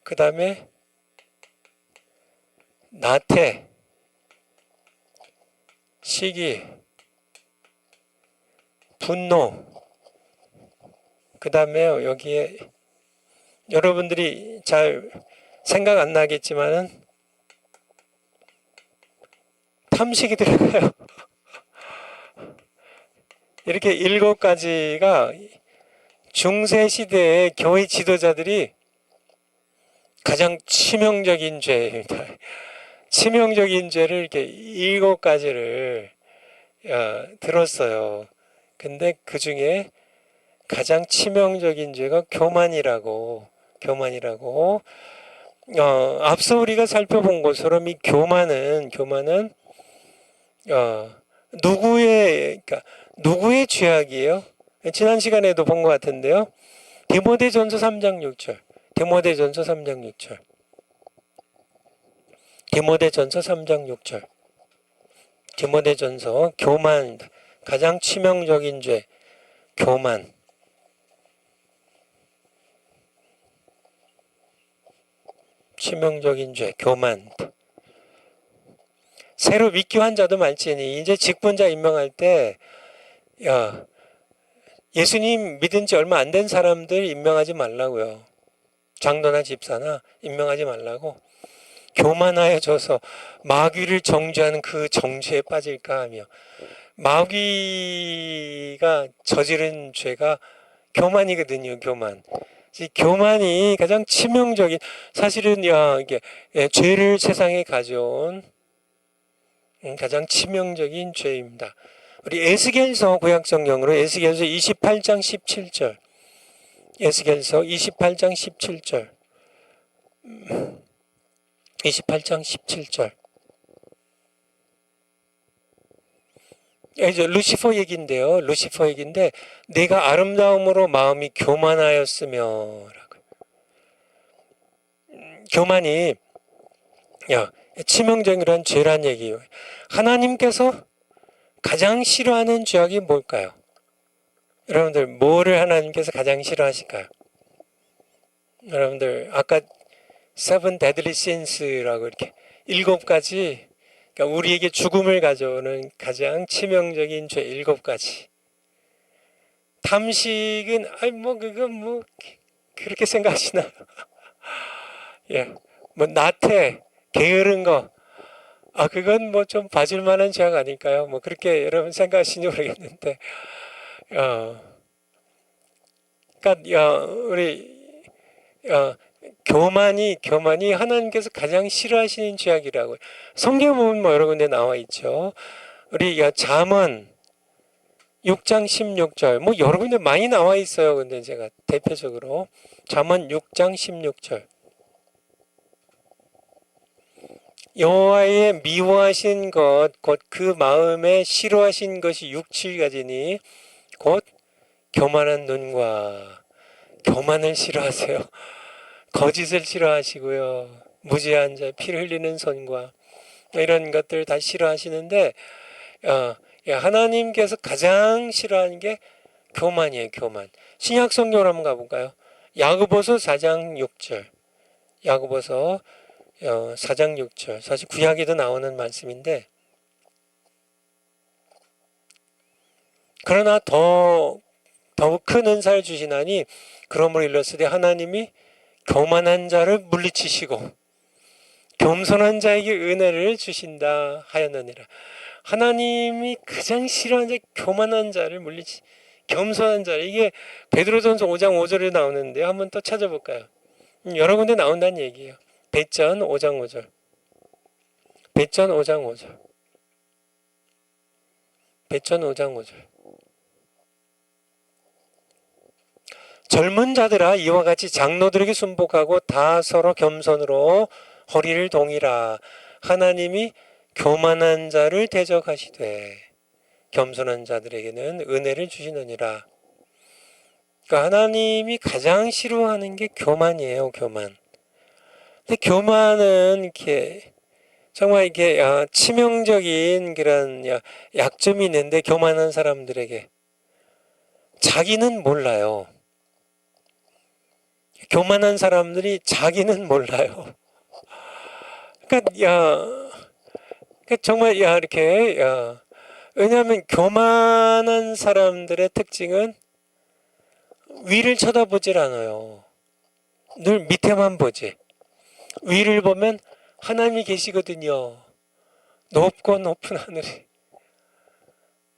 S1: 그 다음에 나태, 시기, 분노, 그 다음에 여기에 여러분들이 잘 생각 안 나겠지만은 탐식이 들어가요. 이렇게 7가지가 중세 시대의 교회 지도자들이 가장 치명적인 죄입니다. 치명적인 죄를 이렇게 7가지를 들었어요. 근데 그 중에 가장 치명적인 죄가 교만이라고. 앞서 우리가 살펴본 것처럼 이 교만은 누구의 죄악이에요? 지난 시간에도 본 것 같은데요. 디모데전서 3장 6절. 디모데전서 3장 6절. 디모데전서 3장 6절. 디모데전서 교만, 가장 치명적인 죄, 교만. 치명적인 죄, 교만. 새로 믿기 환자도 많지니 이제 직분자 임명할 때 예수님 믿은 지 얼마 안 된 사람들 임명하지 말라고요. 장로나 집사나 임명하지 말라고. 교만하여져서 마귀를 정죄하는 그 정죄에 빠질까 하며. 마귀가 저지른 죄가 교만이거든요. 교만이 가장 치명적인, 사실은 이게 죄를 세상에 가져온 가장 치명적인 죄입니다. 우리 에스겔서 구약성경으로 에스겔서 28장 17절. 에스겔서 28장 17절. 28장 17절. 이제 루시퍼 얘기인데요. 루시퍼 얘기인데, 내가 아름다움으로 마음이 교만하였으며. 교만이 치명적인 죄란 얘기예요. 하나님께서 가장 싫어하는 죄악이 뭘까요? 여러분들, 뭐를 하나님께서 가장 싫어하실까요? 여러분들, 아까 Seven Deadly Sins라고 이렇게 7가지, 그러니까 우리에게 죽음을 가져오는 가장 치명적인 죄 7가지. 탐식은 그건 그렇게 생각하시나요? 예, 나태, 게으른 거, 그건 좀 봐줄 만한 죄악 아닐까요? 그렇게 여러분 생각하시는지 모르겠는데, 그러니까 우리 교만이 하나님께서 가장 싫어하시는 죄악이라고요. 성경 보면 여러 군데 나와 있죠. 우리 잠언 6장 16절, 여러 군데 많이 나와 있어요. 근데 제가 대표적으로 잠언 6장 16절. 여호와의 미워하신 것 곧 그 마음에 싫어하신 것이 6, 7가지니 곧 교만한 눈과, 교만을 싫어하세요. 거짓을 싫어하시고요. 무지한 자, 피를 흘리는 손과 이런 것들 다 싫어하시는데 하나님께서 가장 싫어하는 게 교만이에요. 교만. 신약 성경으로 한번 가볼까요? 야고보서 4장 6절. 야고보서 4장 6절. 사실 구약에도 나오는 말씀인데, 그러나 더욱 큰 은사를 주시나니 그러므로 일렀으되 하나님이 교만한 자를 물리치시고 겸손한 자에게 은혜를 주신다 하였느니라. 하나님이 가장 싫어하는 자, 교만한 자를 겸손한 자. 이게 베드로전서 5장 5절에 나오는데 한번 또 찾아볼까요? 여러 군데 나온다는 얘기예요. 베전 5장 5절. 베전 5장 5절. 베전 5장 5절. 젊은 자들아 이와 같이 장로들에게 순복하고 다 서로 겸손으로 허리를 동이라. 하나님이 교만한 자를 대적하시되 겸손한 자들에게는 은혜를 주시느니라. 그러니까 하나님이 가장 싫어하는 게 교만이에요. 교만. 근데 교만은 이렇게 정말 이게 치명적인 그런 약점이 있는데, 교만한 사람들에게 자기는 몰라요. 교만한 사람들이 자기는 몰라요. 그러니까 정말 이렇게 왜냐하면 교만한 사람들의 특징은 위를 쳐다보질 않아요. 늘 밑에만 보지. 위를 보면 하나님이 계시거든요. 높고 높은 하늘에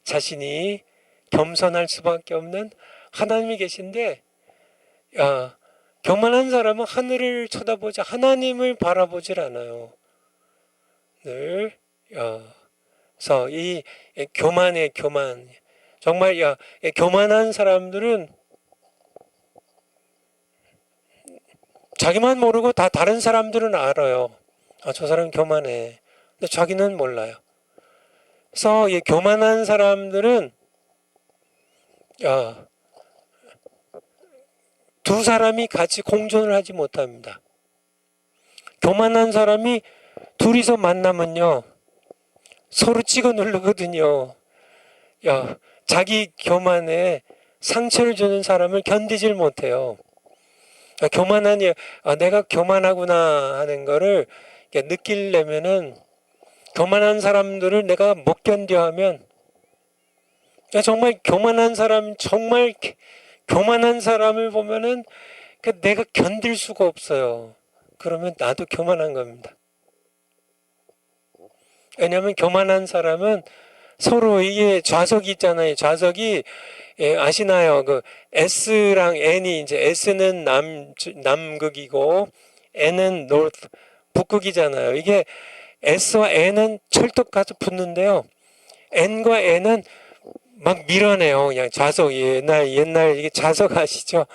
S1: 자신이 겸손할 수밖에 없는 하나님이 계신데, 교만한 사람은 하늘을 쳐다보지 하나님을 바라보질 않아요. 늘 그래서 이 교만의 교만, 정말 교만한 사람들은 자기만 모르고 다 다른 사람들은 알아요. 저 사람 교만해. 근데 자기는 몰라요. 그래서 이 교만한 사람들은 두 사람이 같이 공존을 하지 못합니다. 교만한 사람이 둘이서 만나면요, 서로 찍어 누르거든요. 자기 교만에 상처를 주는 사람을 견디질 못해요. 교만하니 내가 교만하구나 하는 거를 느끼려면은, 교만한 사람들을 내가 못 견뎌 하면, 정말 교만한 사람, 정말 교만한 사람을 보면은 내가 견딜 수가 없어요. 그러면 나도 교만한 겁니다. 왜냐하면 교만한 사람은 서로, 이게 좌석이 있잖아요. 좌석이, 아시나요? 그 S랑 N이, 이제 S는 남극이고 N은 북극이잖아요. 이게 S와 N은 철떡 가서 붙는데요, N과 N은 막 밀어내요. 그냥 좌석, 옛날 이게 좌석 아시죠?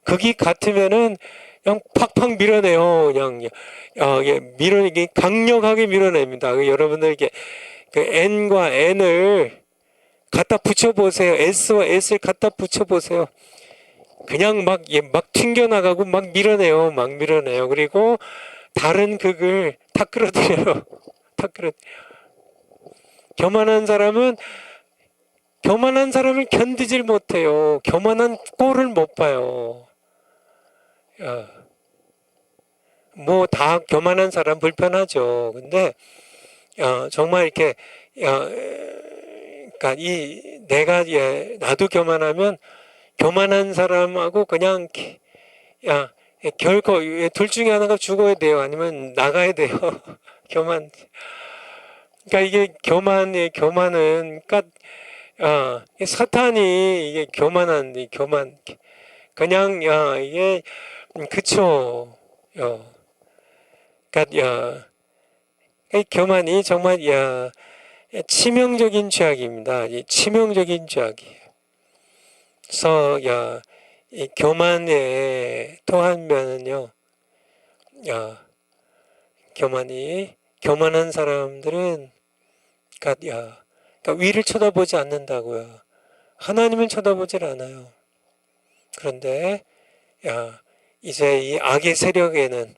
S1: 극이 같으면은 그냥 팍팍 밀어내요. 그냥 이게 강력하게 밀어냅니다. 여러분들 이게 그 N과 N을 갖다 붙여보세요. S와 S를 갖다 붙여보세요. 그냥 막 튕겨나가고 막 밀어내요. 막 밀어내요. 그리고 다른 극을 다 끌어들여요. 다 끌어. 교만한 사람은 교만한 사람을 견디질 못해요. 교만한 꼴을 못 봐요. 뭐 다 교만한 사람 불편하죠. 근데 정말 이렇게 그러니까 내가 나도 교만하면 교만한 사람하고 그냥 결코 둘 중에 하나가 죽어야 돼요. 아니면 나가야 돼요. 교만. 그러니까 이게 교만은 그러니까 사탄이 이게 교만한 교만, 그냥 이게 그쵸. 그러니까 이 교만이 정말 치명적인 죄악입니다. 이 치명적인 죄악이에요. 그래서 이 교만의 또 한 면은요, 교만한 사람들은 그러니까 위를 쳐다보지 않는다고요. 하나님은 쳐다보질 않아요. 그런데 이제 이 악의 세력에는,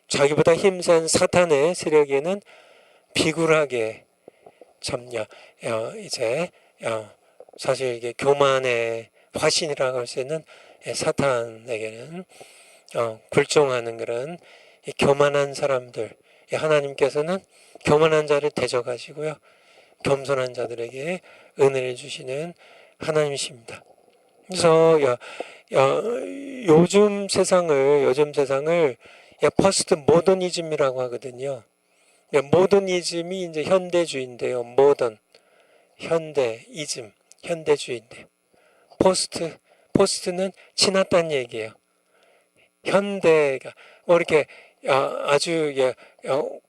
S1: 자기보다 힘센 사탄의 세력에는 비굴하게 이제 사실 이게 교만의 화신이라고 할 수 있는 사탄에게는 굴종하는 그런 교만한 사람들, 하나님께서는 교만한 자를 대적하시고요, 겸손한 자들에게 은혜를 주시는 하나님이십니다. 그래서 요즘 세상을 포스트 모더니즘이라고 하거든요. 모더니즘이 이제 현대주의인데요. 현대이즘, 현대주의인데요. 포스트는 지났다는 얘기예요. 현대가 이렇게 아주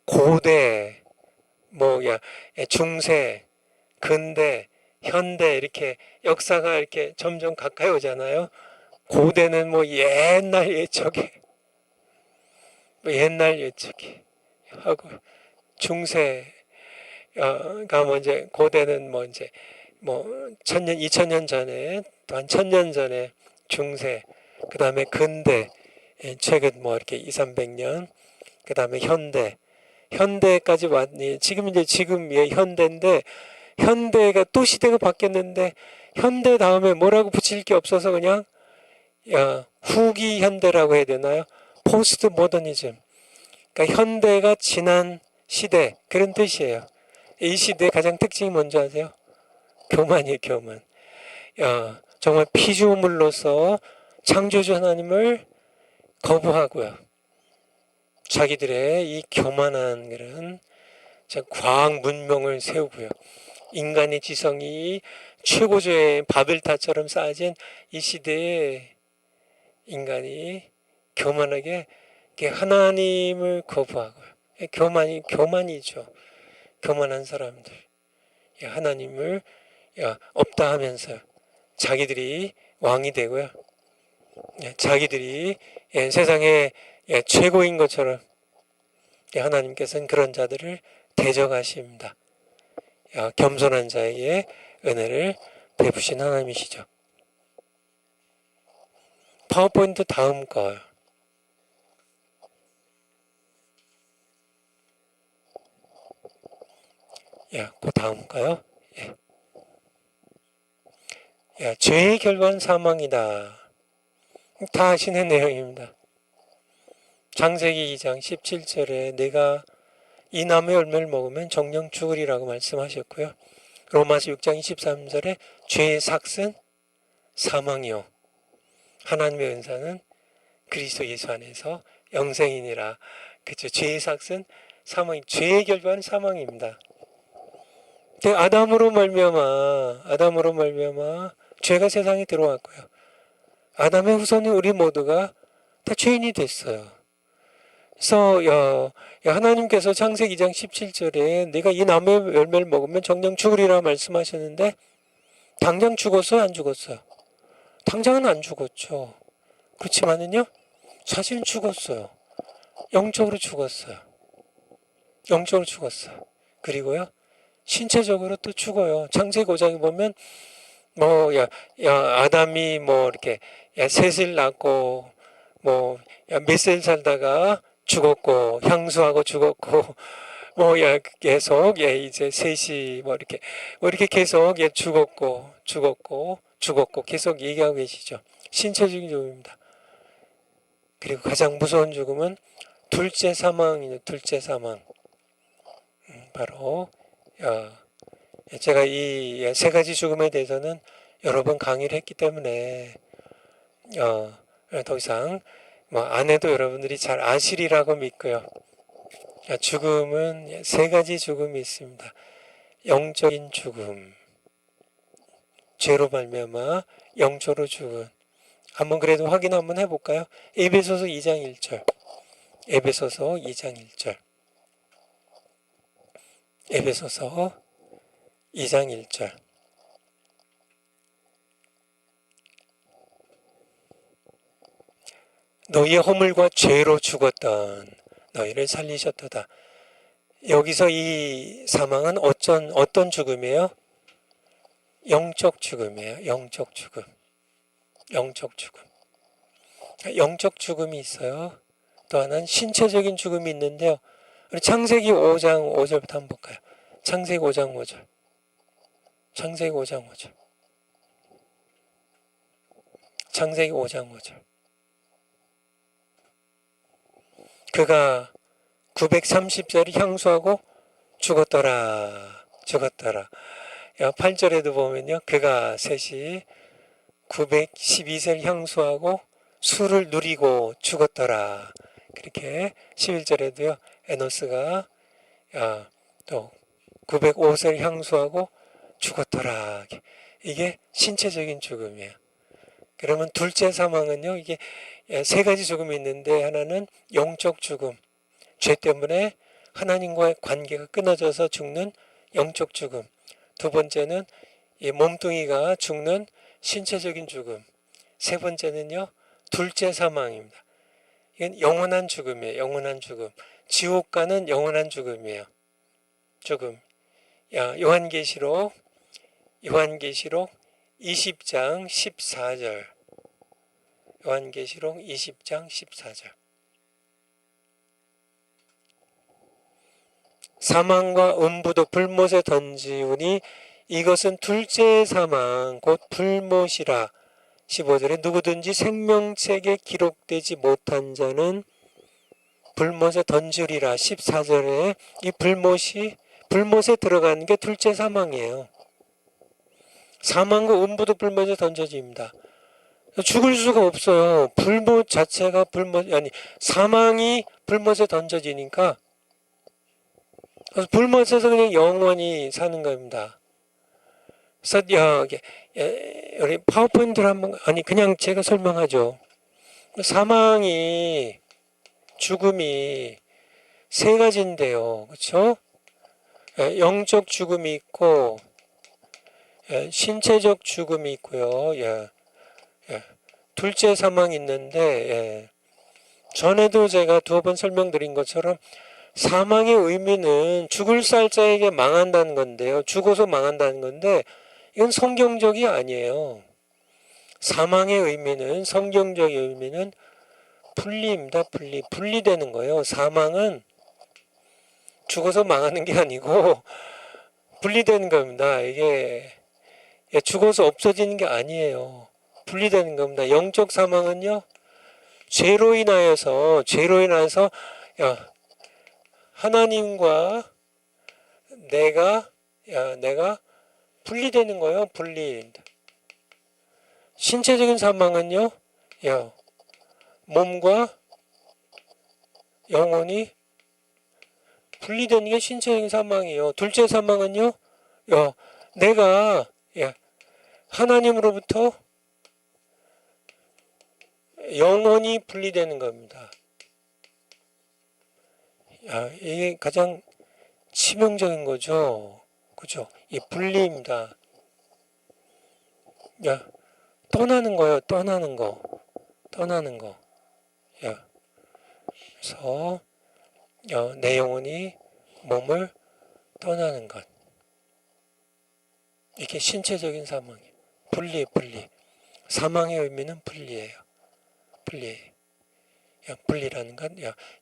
S1: 고대, 중세, 근대, 현대, 이렇게 역사가 이렇게 점점 가까이 오잖아요. 고대는 옛날 옛적에 하고, 중세가 이제 고대는 이제 1000년, 2000년 전에, 또 한 1000년 전에 중세, 그 다음에 근대, 최근 이렇게 200~300년, 그 다음에 현대까지 왔니. 지금 현대인데, 현대가 또 시대가 바뀌었는데, 현대 다음에 뭐라고 붙일 게 없어서 그냥 후기 현대라고 해야 되나요? 포스트 모더니즘. 그러니까 현대가 지난 시대, 그런 뜻이에요. 이 시대의 가장 특징이 뭔지 아세요? 교만이에요, 교만. 정말 피조물로서 창조주 하나님을 거부하고요. 자기들의 이 교만한 그런 과학 문명을 세우고요. 인간의 지성이 최고조의 바벨탑처럼 쌓아진 이 시대에 인간이 교만하게 하나님을 거부하고요. 교만이죠. 교만한 사람들. 하나님을 없다 하면서 자기들이 왕이 되고요. 자기들이 세상의 최고인 것처럼 하나님께서는 그런 자들을 대적하십니다. 겸손한 자에게 은혜를 베푸신 하나님이시죠. 파워포인트 다음 거. 그 다음 거요. 죄의 결과는 사망이다. 다 아시는 내용입니다. 창세기 2장 17절에 내가 이 나무의 열매를 먹으면 정령 죽으리라고 말씀하셨고요. 로마서 6장 23절에 죄의 삭은 사망이요 하나님의 은사는 그리스도 예수 안에서 영생이니라. 그렇죠. 죄의 삭은 사망, 죄의 결과는 사망입니다. 아담으로 말미암아 죄가 세상에 들어왔고요. 아담의 후손인 우리 모두가 다 죄인이 됐어요. 그래서 하나님께서 창세기 2장 17절에 내가 이 나무의 열매를 먹으면 정녕 죽으리라 말씀하셨는데 당장 죽었어요? 안 죽었어요? 당장은 안 죽었죠. 그렇지만은요, 사실은 죽었어요. 영적으로 죽었어요. 영적으로 죽었어요. 그리고요, 신체적으로 또 죽어요. 창세기 5장에 보면 아담이 이렇게 셋을 낳고 몇 살 살다가 죽었고 향수하고 죽었고 계속 이제 셋이 이렇게 계속 죽었고 계속 얘기하고 계시죠. 신체적인 죽음입니다. 그리고 가장 무서운 죽음은 둘째 사망이죠. 둘째 사망. 바로 제가 이 세 가지 죽음에 대해서는 여러 번 강의를 했기 때문에 더 이상 안 해도 여러분들이 잘 아시리라고 믿고요. 죽음은 세 가지 죽음이 있습니다. 영적인 죽음, 죄로 말미암아 영적으로 죽은. 한번 그래도 확인 한번 해볼까요? 에베소서 2장 1절. 에베소서 2장 1절. 에베소서 2장 1절. 너희의 허물과 죄로 죽었던 너희를 살리셨도다. 여기서 이 사망은 어떤 죽음이에요? 영적 죽음이에요. 영적 죽음. 영적 죽음. 영적 죽음이 있어요. 또 하나는 신체적인 죽음이 있는데요. 우리 창세기 5장 5절부터 한번 볼까요? 창세기 5장 5절. 창세기 5장 5절. 창세기 5장 5절. 그가 930세를 향수하고 죽었더라. 8절에도 보면요. 그가 셋이 912세를 향수하고 수를 누리고 죽었더라. 그렇게 11절에도요. 에노스가 또 905세를 향수하고 죽었더라. 이게 신체적인 죽음이에요. 그러면 둘째 사망은요. 이게 세 가지 죽음이 있는데 하나는 영적 죽음. 죄 때문에 하나님과의 관계가 끊어져서 죽는 영적 죽음. 두 번째는 이 몸뚱이가 죽는 신체적인 죽음. 세 번째는요. 둘째 사망입니다. 이건 영원한 죽음이에요. 영원한 죽음. 지옥 가는 영원한 죽음이에요. 죽음. 요한계시록 20장 14절. 요한계시록 20장 14절. 사망과 음부도 불못에 던지우니 이것은 둘째 사망 곧 불못이라. 15절에 누구든지 생명책에 기록되지 못한 자는 불못에 던지리라. 14절에 이 불못에 들어가는 게 둘째 사망이에요. 사망과 음부도 불못에 던져집니다. 죽을 수가 없어요. 불못 자체가 사망이 불못에 던져지니까 불못에서 그냥 영원히 사는 겁니다. 그래서 우리 파워포인트를 한번 그냥 제가 설명하죠. 죽음이 세 가지인데요, 그렇죠? 영적 죽음이 있고 신체적 죽음이 있고요. 둘째 사망이 있는데 전에도 제가 두어 번 설명드린 것처럼 사망의 의미는 죽을 살자에게 망한다는 건데요. 죽어서 망한다는 건데 이건 성경적이 아니에요. 사망의 의미는 성경적인 의미는 분리입니다. 분리되는 거예요. 사망은 죽어서 망하는 게 아니고 분리되는 겁니다. 이게 죽어서 없어지는 게 아니에요. 분리되는 겁니다. 영적 사망은요, 죄로 인하여서 하나님과 내가 분리되는 거예요. 신체적인 사망은요, 몸과 영혼이 분리되는 게 신체적인 사망이에요. 둘째 사망은요, 내가 하나님으로부터 영혼이 분리되는 겁니다. 이게 가장 치명적인 거죠. 그죠? 이 분리입니다. 떠나는 거예요. 떠나는 거. 그래서 내 영혼이 몸을 떠나는 것. 이게 신체적인 사망이에요. 분리. 사망의 의미는 분리예요. 분리라는 건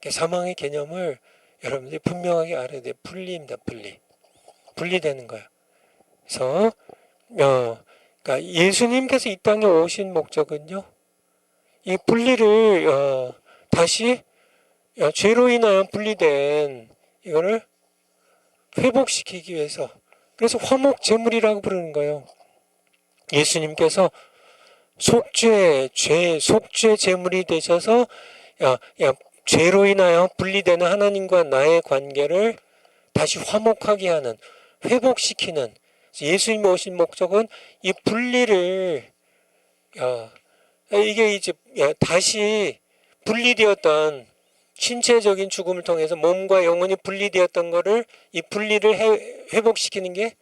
S1: 사망의 개념을 여러분들이 분명하게 알아야 돼요. 분리입니다. 분리되는 거예요. 그래서 그러니까 예수님께서 이 땅에 오신 목적은요, 이 분리를 다시 죄로 인하여 분리된 이거를 회복시키기 위해서, 그래서 화목제물이라고 부르는 거예요. 예수님께서 속죄 제물이 되셔서 죄로 인하여 분리되는 하나님과 나의 관계를 다시 화목하게 하는, 회복시키는, 예수님이 오신 목적은 이 분리를 이게 이제 다시 분리되었던 신체적인 죽음을 통해서 몸과 영혼이 분리되었던 거를, 이 분리를 회복시키는 게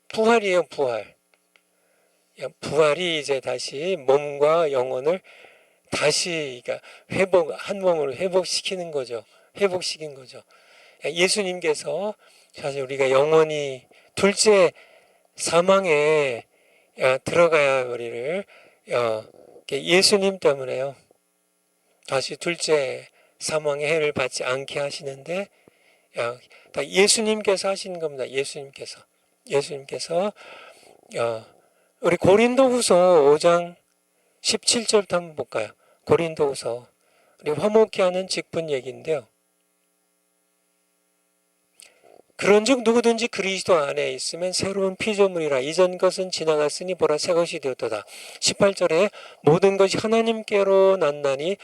S1: 부활이에요. 부활이 이제 다시 몸과 영혼을 다시 한 몸으로 회복시킨 거죠. 예수님께서 사실 우리가 영원히 둘째 사망에 들어가야 우리를 예수님 때문에요, 다시 둘째 사망의 해를 받지 않게 하시는데 다 예수님께서 하시는 겁니다. 예수님께서 우리 고린도후서 5장 17절부터 한번 볼까요? 고린도후서, 우리 화목케 하는 직분 얘기인데요. 그런즉 누구든지 그리스도 안에 있으면 새로운 피조물이라, 이전 것은 지나갔으니 보라 새 것이 되었도다. 18절에 모든 것이 하나님께로 났나니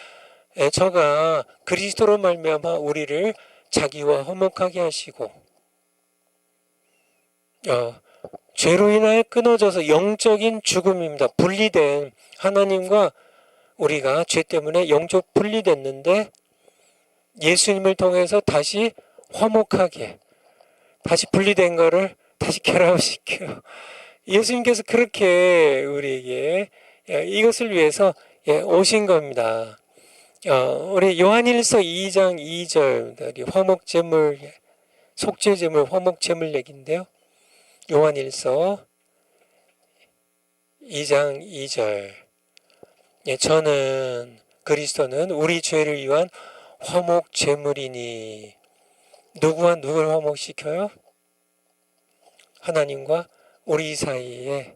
S1: 저가 그리스도로 말미암아 우리를 자기와 화목하게 하시고, 죄로 인하여 끊어져서 영적인 죽음입니다. 분리된 하나님과 우리가 죄 때문에 영적 분리됐는데 예수님을 통해서 다시 화목하게, 다시 분리된 거를 다시 결합시켜요. 예수님께서 그렇게 우리에게 이것을 위해서 오신 겁니다. 우리 요한일서 2장 2절, 화목제물, 속죄제물, 화목제물 얘기인데요. 요한일서 2장 2절, 저는 그리스도는 우리 죄를 위한 화목제물이니. 누구와 누굴 화목시켜요? 하나님과 우리 사이에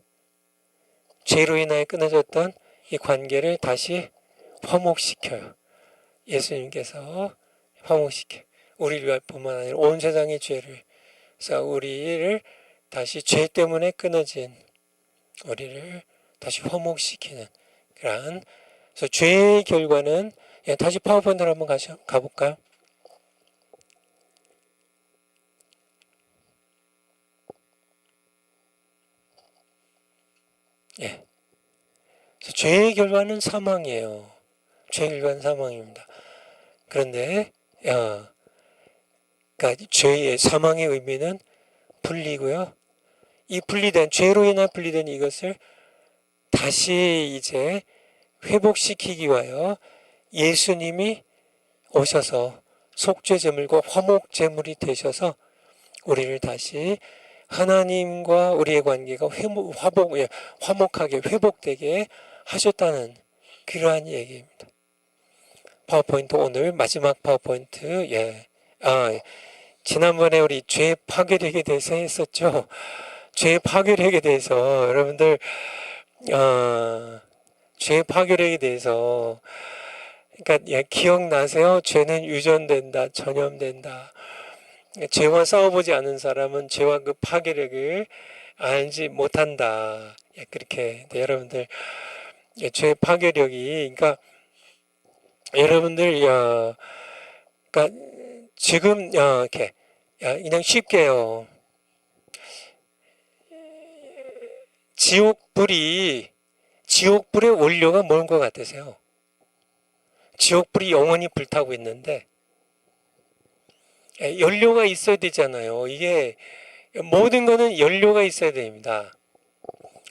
S1: 죄로 인하여 끊어졌던 이 관계를 다시 화목시켜요. 예수님께서 화목시켜요. 우리를 위할 뿐만 아니라 온 세상의 죄를, 그래서 우리를 다시 죄 때문에 끊어진 우리를 다시 화목시키는 그러한, 그래서 죄의 결과는, 예, 다시 파워포인트로 한번 가볼까요? 예. 그래서 죄의 결과는 사망이에요. 죄의 결과는 사망입니다. 그런데 그러니까 죄의 사망의 의미는 분리고요. 이 분리된 죄로 인한 분리된 이것을 다시 이제 회복시키기 위하여 예수님이 오셔서 속죄제물과 화목제물이 되셔서 우리를 다시 하나님과 우리의 관계가 화목하게 회복되게 하셨다는 그러한 얘기입니다. 파워포인트 오늘 마지막 파워포인트. 예. 지난번에 우리 죄 파괴력에 대해서 했었죠. 죄 파괴력에 대해서 여러분들 죄 파괴력에 대해서, 그러니까 예, 기억나세요? 죄는 유전된다, 전염된다. 죄와 싸워보지 않은 사람은 죄와 그 파괴력을 알지 못한다. 예, 그렇게 여러분들, 예, 죄 파괴력이, 그러니까 여러분들 그러니까 지금 이렇게 그냥 쉽게요. 지옥불의 원료가 뭔 것 같으세요? 지옥불이 영원히 불타고 있는데 연료가 있어야 되잖아요. 이게 모든 거는 연료가 있어야 됩니다.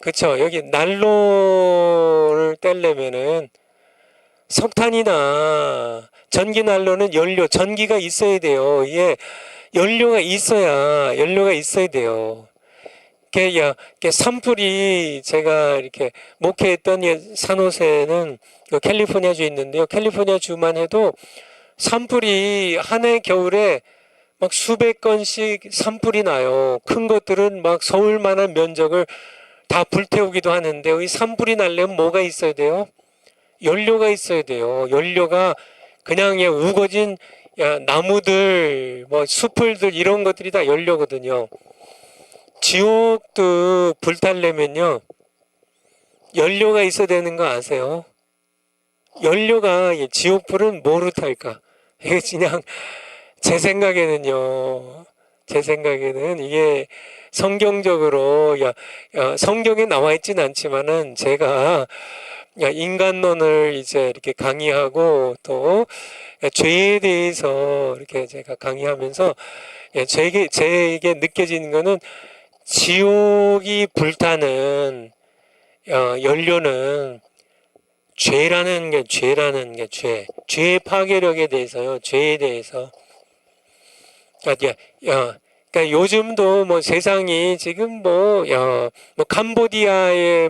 S1: 그렇죠? 여기 난로를 떼려면은 석탄이나 전기 난로는 전기가 있어야 돼요. 이게 연료가 있어야 돼요. 산불이 제가 이렇게 목회했던 산호세는 캘리포니아주에 있는데요. 캘리포니아주만 해도 산불이 한 해 겨울에 막 수백 건씩 산불이 나요. 큰 것들은 막 서울만한 면적을 다 불태우기도 하는데 이 산불이 나려면 뭐가 있어야 돼요? 연료가 있어야 돼요. 연료가 그냥 우거진 나무들, 뭐 숲을들 이런 것들이 다 연료거든요. 지옥도 불타려면요 연료가 있어야 되는 거 아세요? 연료가 지옥불은 뭐로 탈까? 이게 그냥 제 생각에는 이게 성경적으로 성경에 나와 있진 않지만은 제가 인간론을 이제 이렇게 강의하고 또 죄에 대해서 이렇게 제가 강의하면서 제게 느껴지는 거는 지옥이 불타는 연료는 죄의 파괴력에 대해서요. 죄에 대해서. 그러니까 요즘도 뭐 세상이 지금 뭐 캄보디아의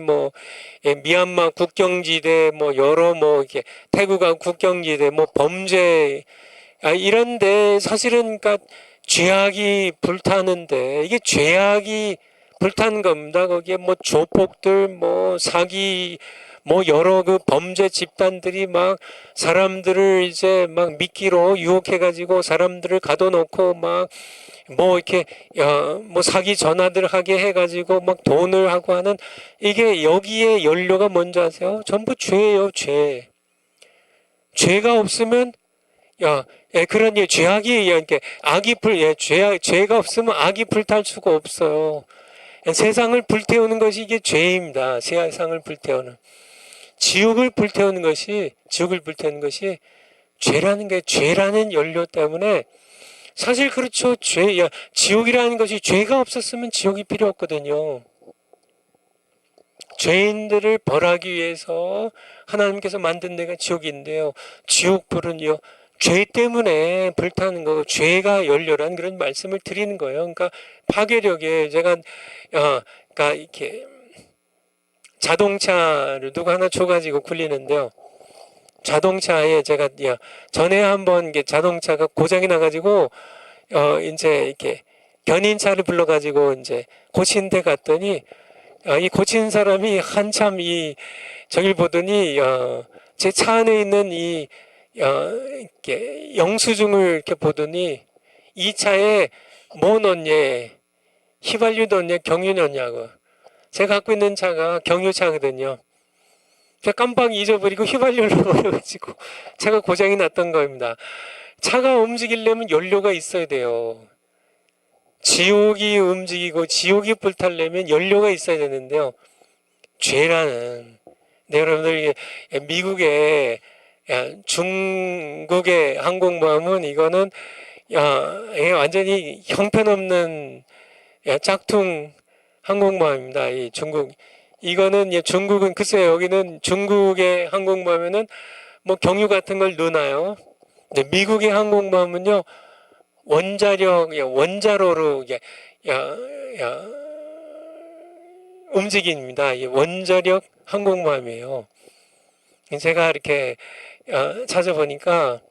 S1: 미얀마 국경지대 여러 이렇게 태국과 국경지대 범죄 이런데 사실은 그러니까 죄악이 불타는데 이게 죄악이 불탄 겁니다. 거기에 조폭들 사기 여러 그 범죄 집단들이 막 사람들을 이제 막 미끼로 유혹해가지고 사람들을 가둬놓고 이렇게 사기 전화들 하게 해가지고 막 돈을 하고 하는 이게 여기에 연료가 뭔지 아세요? 전부 죄예요, 죄. 죄가 없으면 그런 죄악이 이렇게 죄가 없으면 악이 불탈 수가 없어요. 세상을 불태우는 것이 이게 죄입니다. 세상을 불태우는. 지옥을 불태우는 것이 죄라는 연료 때문에 사실 그렇죠. 지옥이라는 것이 죄가 없었으면 지옥이 필요 없거든요. 죄인들을 벌하기 위해서 하나님께서 만든 데가 지옥인데요. 지옥불은요. 죄 때문에 불타는 거, 죄가 연료라는 그런 말씀을 드리는 거예요. 그러니까 파괴력에 제가 그러니까 이렇게 자동차를 누가 하나 줘가지고 굴리는데요. 자동차에 제가 전에 한번 자동차가 고장이 나가지고 이제 이렇게 견인차를 불러가지고 이제 고친 데 갔더니 이 고친 사람이 한참 저길 보더니 제 차 안에 있는 이렇게 영수증을 이렇게 보더니 이 차에 뭐 넣냐, 휘발유 넣냐, 경유 넣냐고. 제가 갖고 있는 차가 경유차거든요. 제가 깜빡 잊어버리고 휘발유를 버려가지고 차가 고장이 났던 겁니다. 차가 움직이려면 연료가 있어야 돼요. 지옥이 움직이고 지옥이 불타려면 연료가 있어야 되는데요. 죄라는, 네, 여러분들 미국의 중국의 항공모함은 이거는 완전히 형편없는 짝퉁 항공모함입니다. 이 중국, 이거는 중국은 글쎄요, 여기는 중국의 항공모함에는 뭐 경유 같은 걸 넣나요? 근데 미국의 항공모함은요, 원자로로 움직입니다. 원자력 항공모함이에요. 제가 이렇게 찾아보니까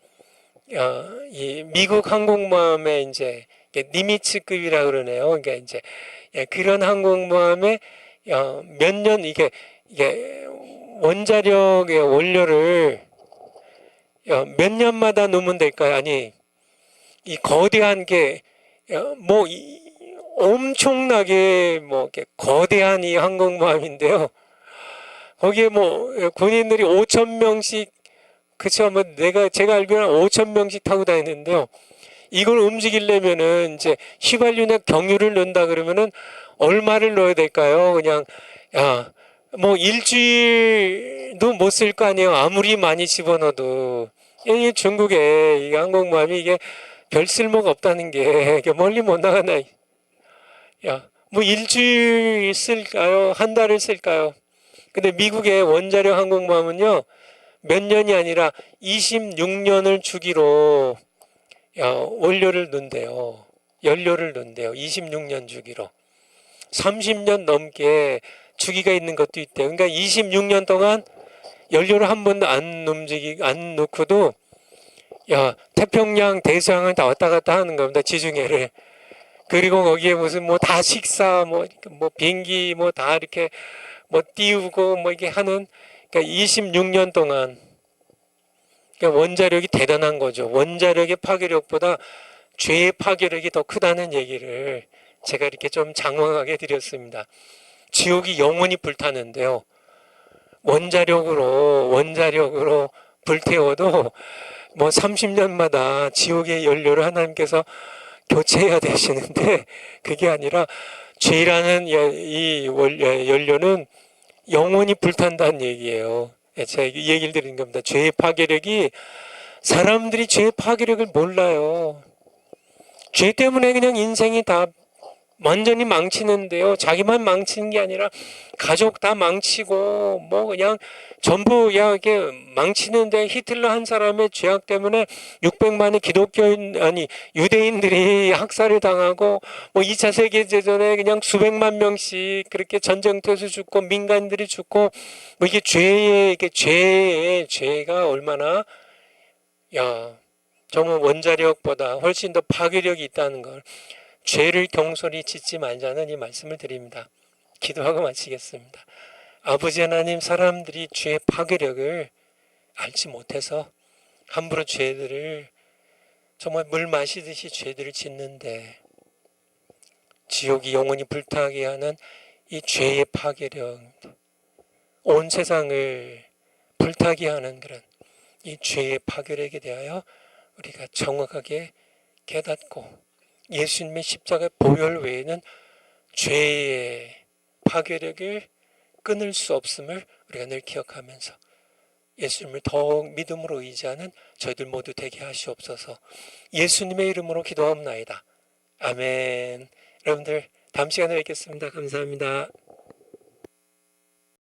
S1: 이 미국 항공모함의 이제 니미츠급이라 그러네요. 그러니까 이제 그런 항공모함에 몇 년 이게 원자력의 원료를 몇 년마다 넣으면 될까요? 아니, 이 거대한 게 뭐 엄청나게 뭐 이렇게 거대한 이 항공모함인데요. 거기에 뭐 군인들이 5천 명씩, 그쵸, 뭐 제가 알기로는 5천 명씩 타고 다니는데요. 이걸 움직이려면은 이제 휘발유나 경유를 넣는다 그러면은 얼마를 넣어야 될까요? 그냥 뭐 일주일도 못 쓸 거 아니에요. 아무리 많이 집어넣어도. 이 중국의 이 항공모함이 이게 별 쓸모가 없다는 게 멀리 못 나가나. 뭐 일주일 쓸까요? 한 달을 쓸까요? 근데 미국의 원자력 항공모함은요, 몇 년이 아니라 26년을 주기로 원료를 넣는데요. 연료를 넣는데요. 26년 주기로. 30년 넘게 주기가 있는 것도 있대요. 그러니까 26년 동안 연료를 한 번도 안 넣고도 태평양, 대서양을 다 왔다 갔다 하는 겁니다. 지중해를. 그리고 거기에 무슨 뭐 다 식사, 뭐 비행기 뭐 다 이렇게 뭐 띄우고 뭐 이게 하는, 그러니까 26년 동안. 그러니까 원자력이 대단한 거죠. 원자력의 파괴력보다 죄의 파괴력이 더 크다는 얘기를 제가 이렇게 좀 장황하게 드렸습니다. 지옥이 영원히 불타는데요. 원자력으로 불태워도 뭐 30년마다 지옥의 연료를 하나님께서 교체해야 되시는데, 그게 아니라 죄라는 이 연료는 영원히 불탄다는 얘기예요. 제가 이 얘기를 드리는 겁니다. 죄의 파괴력이, 사람들이 죄의 파괴력을 몰라요. 죄 때문에 그냥 인생이 다 완전히 망치는데요. 자기만 망치는 게 아니라 가족 다 망치고 뭐 그냥 전부 이렇게 망치는데, 히틀러 한 사람의 죄악 때문에 600만의 유대인들이 학살을 당하고 뭐 2차 세계대전에 그냥 수백만 명씩 그렇게 전쟁터에서 죽고 민간인들이 죽고, 뭐 이게 죄가 얼마나 정말 원자력보다 훨씬 더 파괴력이 있다는 걸, 죄를 경솔히 짓지 말자는 이 말씀을 드립니다. 기도하고 마치겠습니다. 아버지 하나님, 사람들이 죄의 파괴력을 알지 못해서 함부로 죄들을, 정말 물 마시듯이 죄들을 짓는데, 지옥이 영원히 불타게 하는 이 죄의 파괴력, 온 세상을 불타게 하는 그런 이 죄의 파괴력에 대하여 우리가 정확하게 깨닫고, 예수님의 십자가 보혈 외에는 죄의 파괴력을 끊을 수 없음을 우리가 늘 기억하면서 예수님을 더욱 믿음으로 의지하는 저희들 모두 되게 하시옵소서. 예수님의 이름으로 기도하옵나이다. 아멘. 여러분들 다음 시간에 뵙겠습니다. 감사합니다.